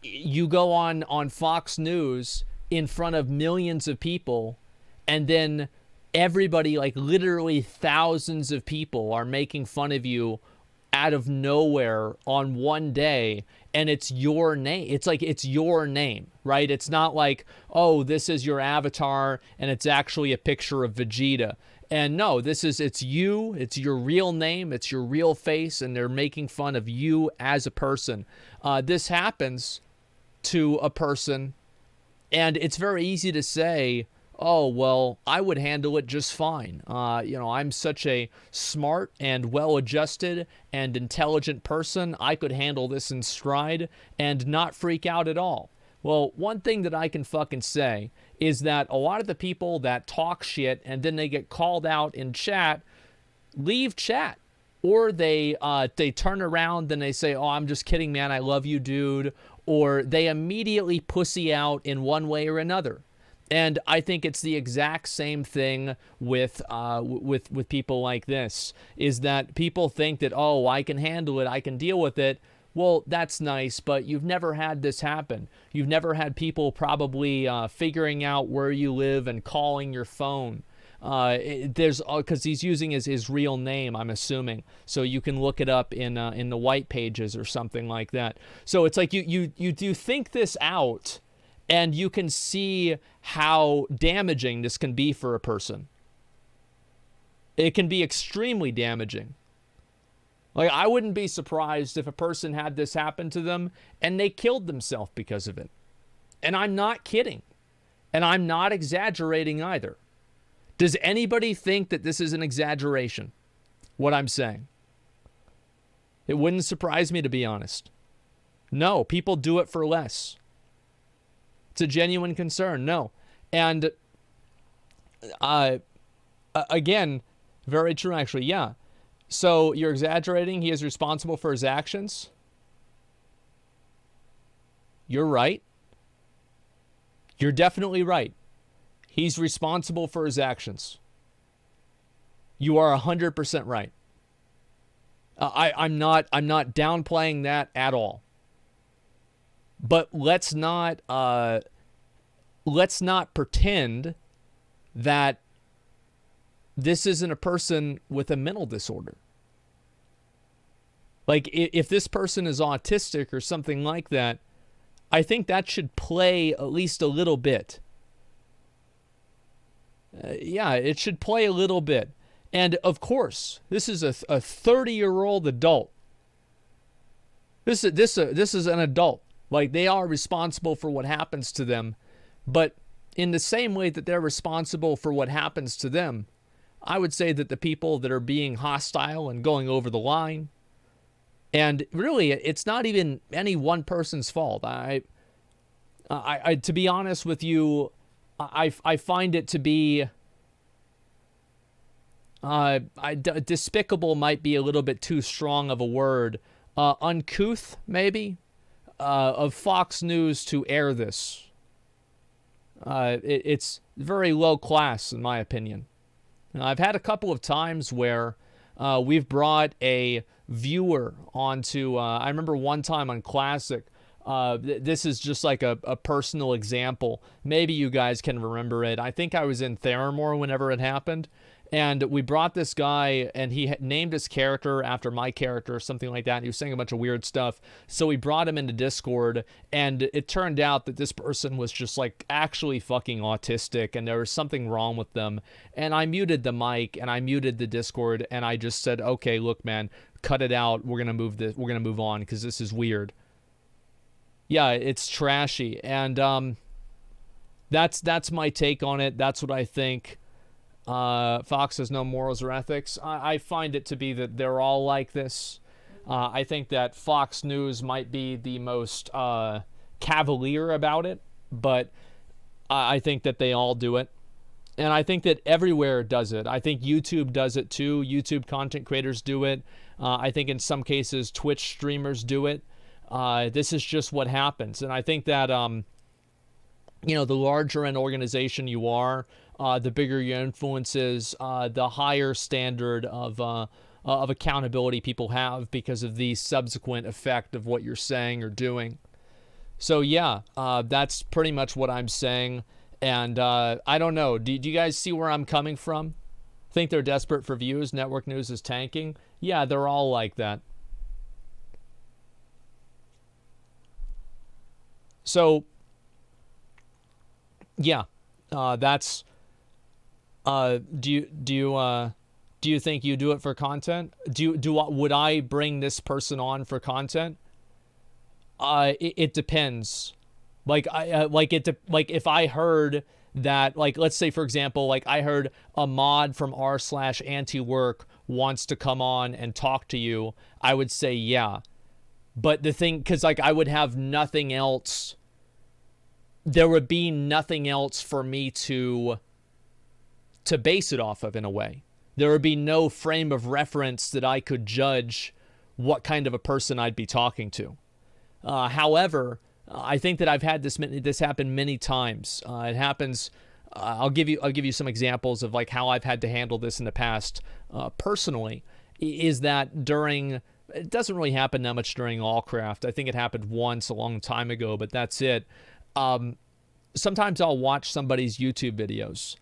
you go on Fox News in front of millions of people, and then everybody, like literally thousands of people, are making fun of you out of nowhere on one day, and it's your name. It's like, it's your name, right? It's not like, oh, this is your avatar and it's actually a picture of Vegeta. And no, it's you, it's your real name, it's your real face, and they're making fun of you as a person. This happens to a person, and it's very easy to say, oh, well, I would handle it just fine. I'm such a smart and well-adjusted and intelligent person. I could handle this in stride and not freak out at all. Well, one thing that I can fucking say is that a lot of the people that talk shit and then they get called out in chat, leave chat. Or they turn around and they say, oh, I'm just kidding, man. I love you, dude. Or they immediately pussy out in one way or another. And I think it's the exact same thing with people like this, is that people think that, oh, I can handle it, I can deal with it. Well, that's nice, but you've never had this happen. You've never had people probably figuring out where you live and calling your phone. Because he's using his real name, I'm assuming, so you can look it up in the white pages or something like that. So it's like you do think this out, and you can see how damaging this can be for a person. It can be extremely damaging. Like, I wouldn't be surprised if a person had this happen to them and they killed themselves because of it. And I'm not kidding. And I'm not exaggerating either. Does anybody think that this is an exaggeration, what I'm saying? It wouldn't surprise me, to be honest. No, people do it for less. It's a genuine concern. No. And again, very true, actually. Yeah. So you're exaggerating. He is responsible for his actions. You're right. You're definitely right. He's responsible for his actions. You are 100% right. I'm not downplaying that at all. But let's not pretend that this isn't a person with a mental disorder. Like, if this person is autistic or something like that, I think that should play at least a little bit. Yeah, it should play a little bit. And of course, this is a 30-year-old adult. This is an adult. Like, they are responsible for what happens to them. But in the same way that they're responsible for what happens to them, I would say that the people that are being hostile and going over the line, and really, it's not even any one person's fault. I to be honest with you, I find it to be despicable might be a little bit too strong of a word. Uncouth, maybe, of Fox News to air this. It's very low class, in my opinion. I've had a couple of times where we've brought a viewer onto, I remember one time on Classic, this is just like a personal example. Maybe you guys can remember it. I think I was in Theramore whenever it happened. And we brought this guy, and he named his character after my character or something like that. And he was saying a bunch of weird stuff. So we brought him into Discord, and it turned out that this person was just like actually fucking autistic, and there was something wrong with them. And I muted the mic, and I muted the Discord, and I just said, okay, look, man, cut it out. We're gonna move on because this is weird. Yeah, it's trashy, and that's my take on it. That's what I think. Fox has no morals or ethics. I find it to be that they're all like this. I think that Fox News might be the most cavalier about it, but I think that they all do it. And I think that everywhere does it. I think YouTube does it too. YouTube content creators do it. I think in some cases Twitch streamers do it. This is just what happens. And I think that, you know, the larger an organization you are, the bigger your influence is, the higher standard of accountability people have because of the subsequent effect of what you're saying or doing. So yeah, that's pretty much what I'm saying. And I don't know. Do you guys see where I'm coming from? Think they're desperate for views? Network news is tanking? Yeah, they're all like that. So, yeah, that's. Do you think you do it for content? Would I bring this person on for content? It depends. Like if I heard that, like, let's say for example, like I heard a mod from r/antiwork wants to come on and talk to you, I would say yeah. But the thing, because like I would have nothing else. There would be nothing else for me to base it off of in a way. There would be no frame of reference that I could judge what kind of a person I'd be talking to. However, I think that I've had this happen many times. It happens. I'll give you some examples of like how I've had to handle this in the past. Personally, is that it doesn't really happen that much during Allcraft. I think it happened once a long time ago, but that's it. Sometimes I'll watch somebody's YouTube videos,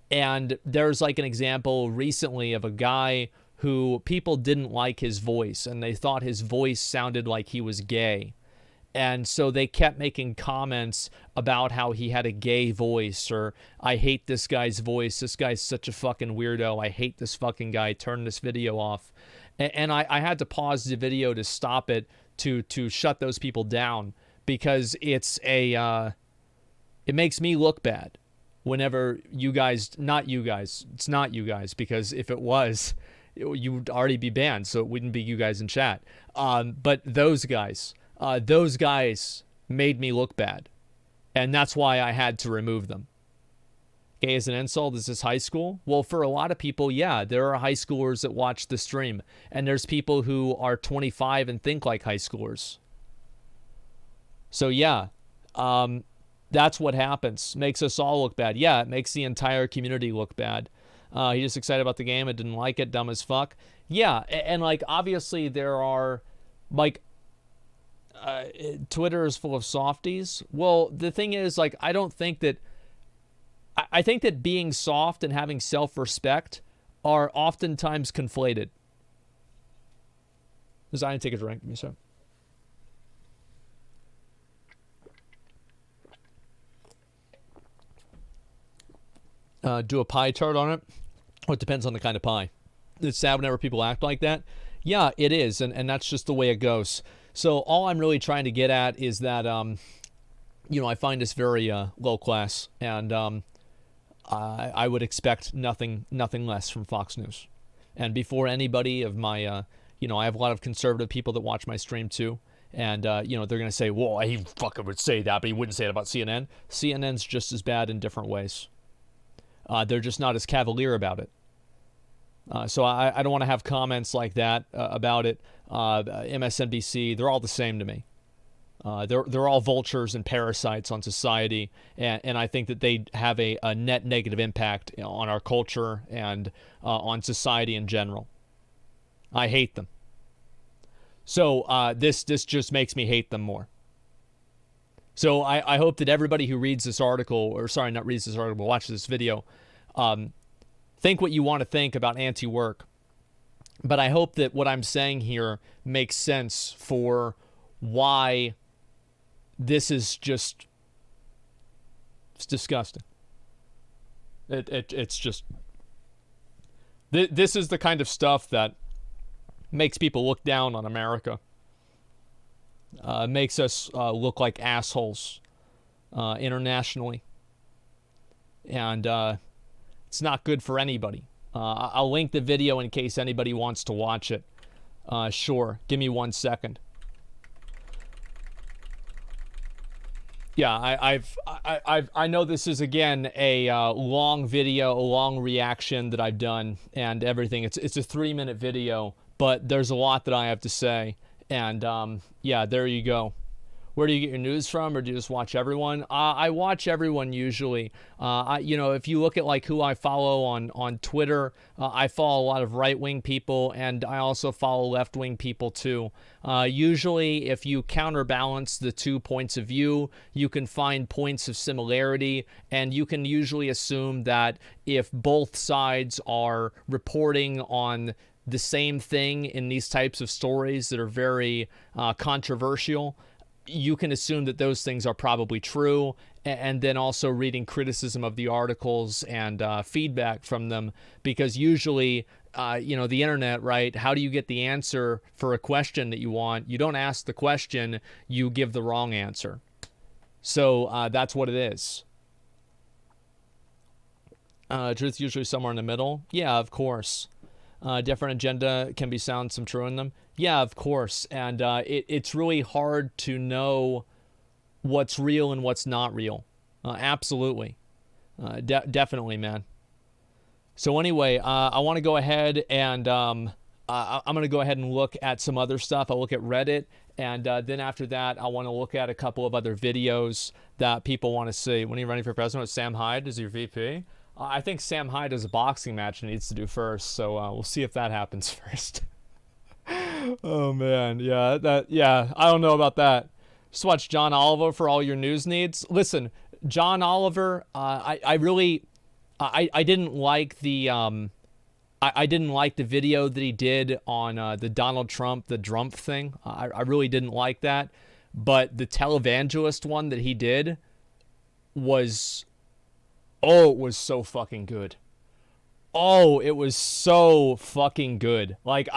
and there's like an example recently of a guy who people didn't like his voice, and they thought his voice sounded like he was gay. And so they kept making comments about how he had a gay voice, or I hate this guy's voice. This guy's such a fucking weirdo. I hate this fucking guy. Turn this video off. And I had to pause the video to stop it to shut those people down, because it makes me look bad whenever you guys, it's not you guys, because if it was, you would already be banned, so it wouldn't be you guys in chat. But those guys made me look bad, and that's why I had to remove them. Gay is an insult? Is this high school? Well, for a lot of people, yeah, there are high schoolers that watch the stream, and there's people who are 25 and think like high schoolers. So yeah, that's what happens. Makes us all look bad. Yeah, it makes the entire community look bad. He just excited about the game and didn't like it. Dumb as fuck. Yeah, and like obviously there are like Twitter is full of softies. Well, the thing is, like, I think that being soft and having self-respect are oftentimes conflated. Design, take a drink. Give me some. Do a pie chart on it? Well, it depends on the kind of pie. It's sad whenever people act like that. Yeah, it is, and that's just the way it goes. So all I'm really trying to get at is that, you know, I find this very low class, and I would expect nothing less from Fox News. And before anybody of my, you know, I have a lot of conservative people that watch my stream too, and you know, they're gonna say, "Well, he fucking would say that, but he wouldn't say it about CNN." CNN's just as bad in different ways. They're just not as cavalier about it. So I don't want to have comments like that about it. MSNBC, they're all the same to me. They're all vultures and parasites on society, and I think that they have a net negative impact on our culture and on society in general. I hate them. So this just makes me hate them more. So I hope that everybody who reads this article, or sorry, not reads this article, but watches this video, think what you want to think about anti-work. But I hope that what I'm saying here makes sense for why this is just, it's disgusting. It's just, this is the kind of stuff that makes people look down on America. Makes us look like assholes internationally. And it's not good for anybody. I'll link the video in case anybody wants to watch it. Sure. Give me 1 second. Yeah, I know this is again a long video, a long reaction that I've done and everything. It's a 3-minute video, but there's a lot that I have to say. And yeah, there you go. Where do you get your news from, or do you just watch everyone? I watch everyone usually. You know, if you look at like who I follow on Twitter, I follow a lot of right-wing people, and I also follow left-wing people too. Usually, if you counterbalance the 2 points of view, you can find points of similarity, and you can usually assume that if both sides are reporting on the same thing in these types of stories that are very controversial, you can assume that those things are probably true, and then also reading criticism of the articles and feedback from them, because usually, you know, the internet, right? How do you get the answer for a question that you want? You don't ask the question, you give the wrong answer. So that's what it is. Truth usually somewhere in the middle. Yeah, of course. Different agenda can be sound, some true in them. Yeah, of course. And it's really hard to know what's real and what's not real. Absolutely. Definitely, man. So anyway, I want to go ahead and I'm going to go ahead and look at some other stuff. I'll look at Reddit. And then after that, I want to look at a couple of other videos that people want to see. When are you running for president with Sam Hyde as your VP? I think Sam Hyde has a boxing match he needs to do first, so we'll see if that happens first. Oh man, yeah, I don't know about that. Just watch John Oliver for all your news needs. Listen, John Oliver, I didn't like the I didn't like the video that he did on the Donald Trump, the Drump thing. I really didn't like that, but the televangelist one that he did was. Oh, it was so fucking good. Oh, it was so fucking good. Like,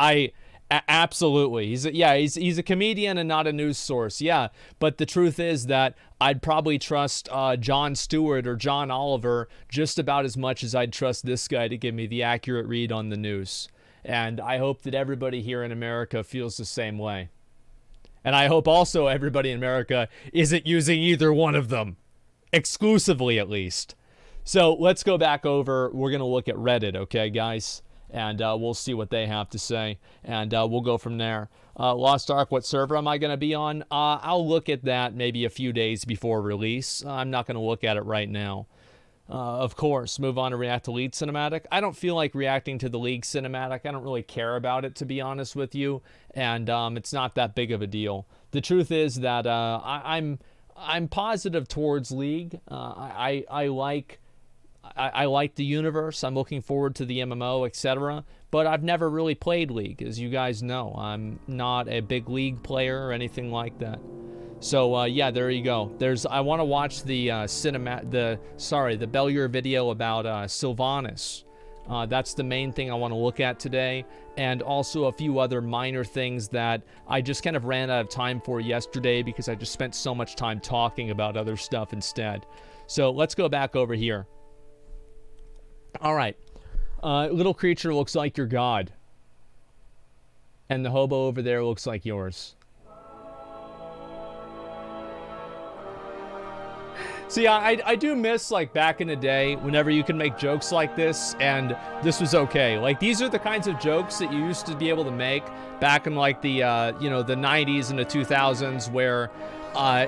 absolutely. He's a comedian and not a news source. Yeah, but the truth is that I'd probably trust Jon Stewart or John Oliver just about as much as I'd trust this guy to give me the accurate read on the news. And I hope that everybody here in America feels the same way. And I hope also everybody in America isn't using either one of them. Exclusively, at least. So let's go back over. We're going to look at Reddit, okay, guys? And we'll see what they have to say. And we'll go from there. Lost Ark, what server am I going to be on? I'll look at that maybe a few days before release. I'm not going to look at it right now. Of course, move on to react to League Cinematic. I don't feel like reacting to the League Cinematic. I don't really care about it, to be honest with you. And it's not that big of a deal. The truth is that I'm positive towards League. I like the universe. I'm looking forward to the MMO, etc. But I've never really played League, as you guys know. I'm not a big League player or anything like that. So yeah, there you go. I want to watch the the Bellier video about Sylvanas. That's the main thing I want to look at today, and also a few other minor things that I just kind of ran out of time for yesterday because I just spent so much time talking about other stuff instead. So let's go back over here. All right. Little creature looks like your god. And the hobo over there looks like yours. See, I do miss, like, back in the day, whenever you can make jokes like this, and this was okay. Like, these are the kinds of jokes that you used to be able to make back in, like, the, you know, the 90s and the 2000s, where,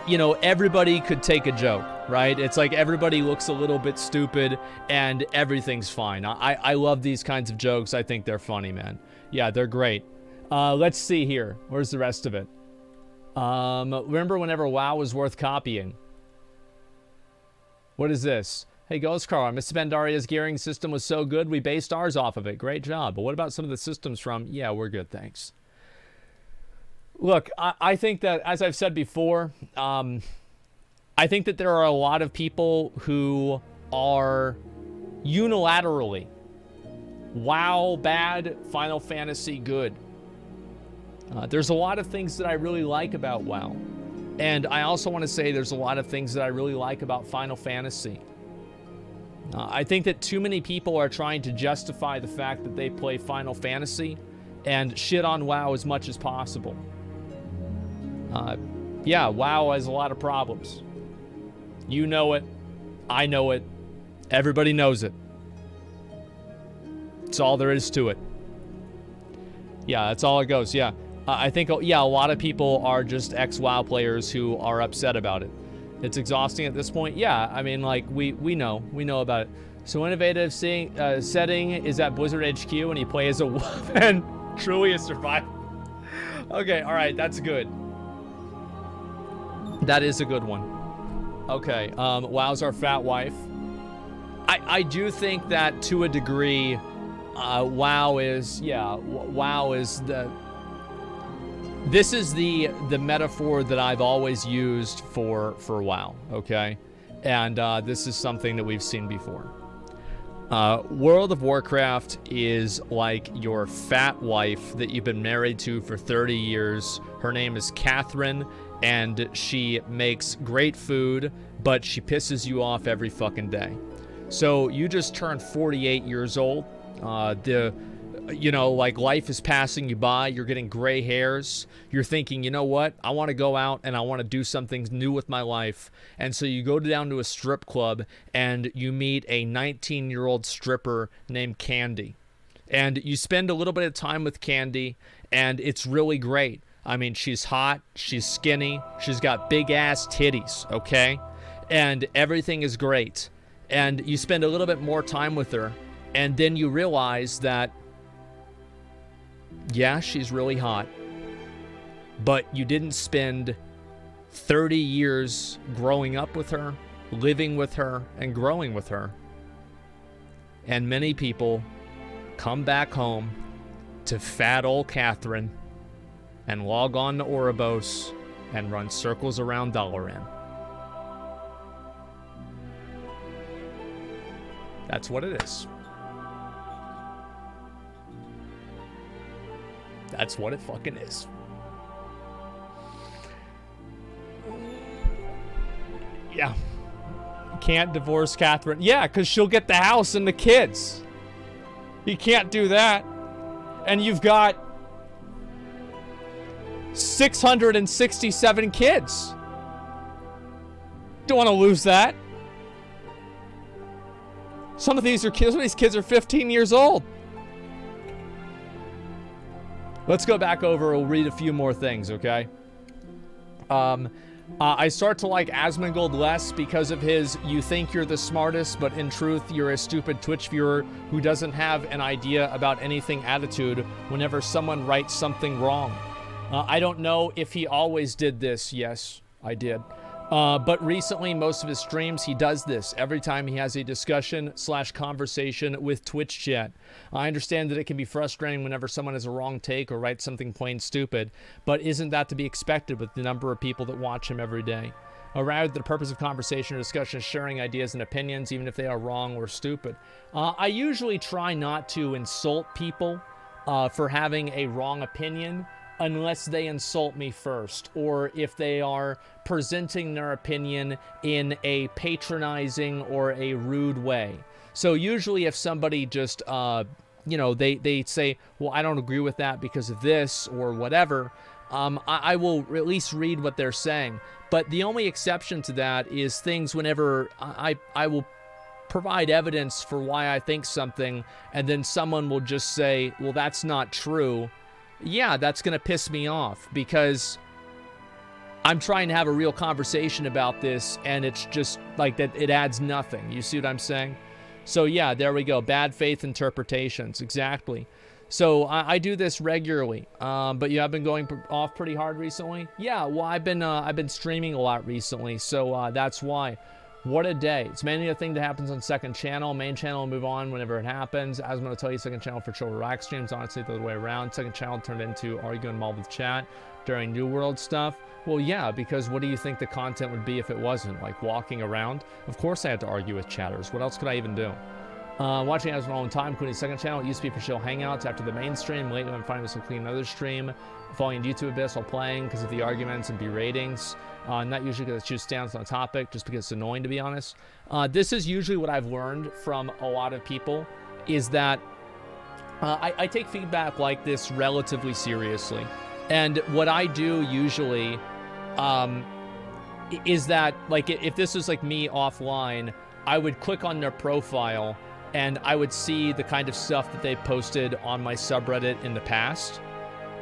you know, everybody could take a joke, right? It's like everybody looks a little bit stupid, and everything's fine. I love these kinds of jokes. I think they're funny, man. Yeah, they're great. Let's see here. Where's the rest of it? Remember whenever WoW was worth copying? What is this? Hey, Ghostcar, Miss Bandaria's gearing system was so good, we based ours off of it. Great job. But what about some of the systems from... Yeah, we're good, thanks. Look, I think that, as I've said before, I think that there are a lot of people who are unilaterally WoW bad, Final Fantasy good. There's a lot of things that I really like about WoW. And I also want to say there's a lot of things that I really like about Final Fantasy. I think that too many people are trying to justify the fact that they play Final Fantasy and shit on WoW as much as possible. Yeah, WoW has a lot of problems. You know it. I know it. Everybody knows it. That's all there is to it. Yeah, that's all it goes. Yeah. I think, yeah, a lot of people are just ex-WoW players who are upset about it. It's exhausting at this point. Yeah, I mean, like, we know about it. So innovative setting is at Blizzard HQ and he plays a wolf and truly a survivor. Okay, all right, that's good. That is a good one. Okay, WoW's our fat wife. I do think that to a degree, WoW is, yeah, WoW is this is the metaphor that I've always used for WoW, okay? And this is something that we've seen before. World of Warcraft is like your fat wife that you've been married to for 30 years. Her name is Catherine, and she makes great food, but she pisses you off every fucking day. So you just turned 48 years old. You know, like, life is passing you by. You're getting gray hairs. You're thinking, you know what? I want to go out and I want to do something new with my life. And so you go down to a strip club and you meet a 19-year-old stripper named Candy. And you spend a little bit of time with Candy, and it's really great. I mean, she's hot, she's skinny, she's got big-ass titties, okay? And everything is great. And you spend a little bit more time with her, and then you realize that, yeah, she's really hot, but you didn't spend 30 years growing up with her, living with her, and growing with her. And many people come back home to fat old Catherine and log on to Ouroboros and run circles around Dalaran. That's what it is. That's what it fucking is. Yeah. Can't divorce Catherine. Yeah, because she'll get the house and the kids. You can't do that. And you've got 667 kids. Don't want to lose that. Some of these kids are 15 years old. Let's go back over. We'll read a few more things, okay? I start to like Asmongold less because of his "you think you're the smartest, but in truth you're a stupid Twitch viewer who doesn't have an idea about anything" attitude whenever someone writes something wrong. I don't know if he always did this. Yes, I did. But recently, most of his streams, he does this every time he has a discussion/conversation with Twitch chat. I understand that it can be frustrating whenever someone has a wrong take or writes something plain stupid, but isn't that to be expected with the number of people that watch him every day? Rather, the purpose of conversation or discussion is sharing ideas and opinions, even if they are wrong or stupid. I usually try not to insult people for having a wrong opinion, unless they insult me first, or if they are presenting their opinion in a patronizing or a rude way. So usually if somebody just, you know, they say, well, I don't agree with that because of this or whatever, I will at least read what they're saying. But the only exception to that is things whenever I will provide evidence for why I think something, and then someone will just say, well, that's not true. Yeah, that's going to piss me off because I'm trying to have a real conversation about this, and it's just like that. It adds nothing. You see what I'm saying? So yeah, there we go. Bad faith interpretations. Exactly. So I do this regularly. But you have been going off pretty hard recently. Yeah, well, I've been streaming a lot recently, so that's why. What a day. It's mainly a thing that happens on second channel. Main channel will move on whenever it happens. As I'm going to tell you, second channel for chill relax streams. Honestly, the other way around. Second channel turned into arguing involved with chat during New World stuff. Well, yeah, because what do you think the content would be if it wasn't? Like walking around? Of course I had to argue with chatters. What else could I even do? Watching ads for a long time, including second channel. It used to be for chill hangouts after the main stream. Lately, I'm finding this to clean another stream. Following YouTube Abyss while playing because of the arguments and beratings. Not usually because I choose stance on a topic, just because it's annoying, to be honest. This is usually what I've learned from a lot of people, is that I take feedback like this relatively seriously. And what I do usually is that, like, if this is like me offline, I would click on their profile and I would see the kind of stuff that they posted on my subreddit in the past.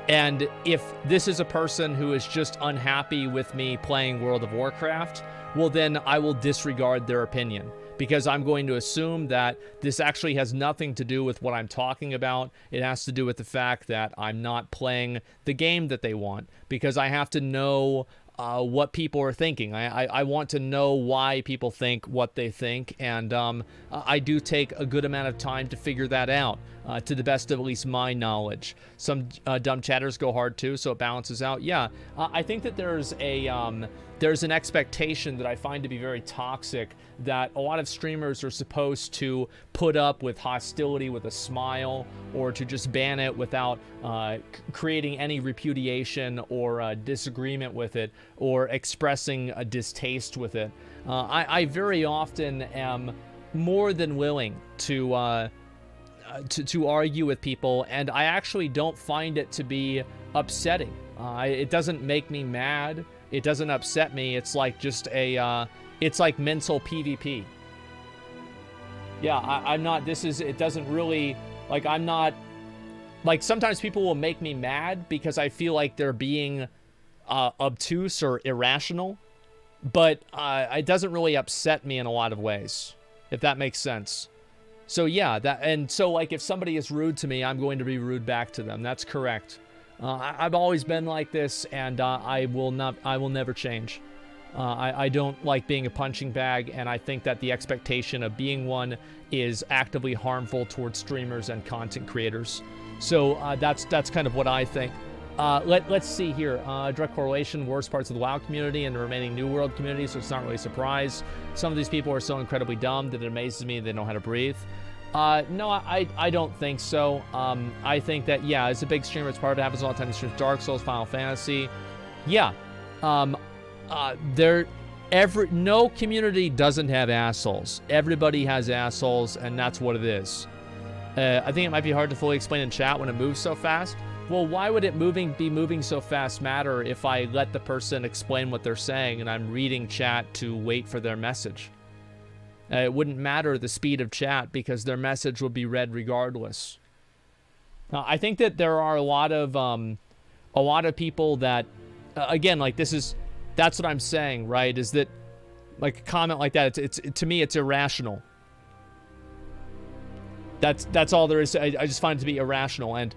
And if this is a person who is just unhappy with me playing World of Warcraft, well, then I will disregard their opinion, because I'm going to assume that this actually has nothing to do with what I'm talking about. It has to do with the fact that I'm not playing the game that they want, because I have to know what people are thinking. I want to know why people think what they think, and I do take a good amount of time to figure that out, to the best of at least my knowledge. Some dumb chatters go hard too, so it balances out. Yeah, I think that there's an expectation that I find to be very toxic, that a lot of streamers are supposed to put up with hostility with a smile, or to just ban it without creating any repudiation or disagreement with it, or expressing a distaste with it. I very often am more than willing to argue with people, and I actually don't find it to be upsetting. It doesn't make me mad. It doesn't upset me. It's like just it's like mental PvP. Yeah, I'm not, it doesn't really, like, I'm not, like, sometimes people will make me mad because I feel like they're being obtuse or irrational, but it doesn't really upset me in a lot of ways, if that makes sense. So yeah, and so, like, if somebody is rude to me, I'm going to be rude back to them. That's correct. I've always been like this, and I will never change. I don't like being a punching bag, and I think that the expectation of being one is actively harmful towards streamers and content creators. So that's kind of what I think. Let's see here. Direct correlation, worst parts of the WoW community and the remaining New World community, so it's not really a surprise. Some of these people are so incredibly dumb that it amazes me they know how to breathe. No, I don't think so. I think that, yeah, as a big streamer, it's part of it. Happens all the time. Streams Dark Souls, Final Fantasy. Yeah. No community doesn't have assholes. Everybody has assholes, and that's what it is. I think it might be hard to fully explain in chat when it moves so fast. Well, why would it be moving so fast matter if I let the person explain what they're saying and I'm reading chat to wait for their message? It wouldn't matter the speed of chat because their message would be read regardless. I think that there are a lot of people that, again, like, that's what I'm saying, right? Is that, like, a comment like that, it's to me, it's irrational. That's all there is. I just find it to be irrational, and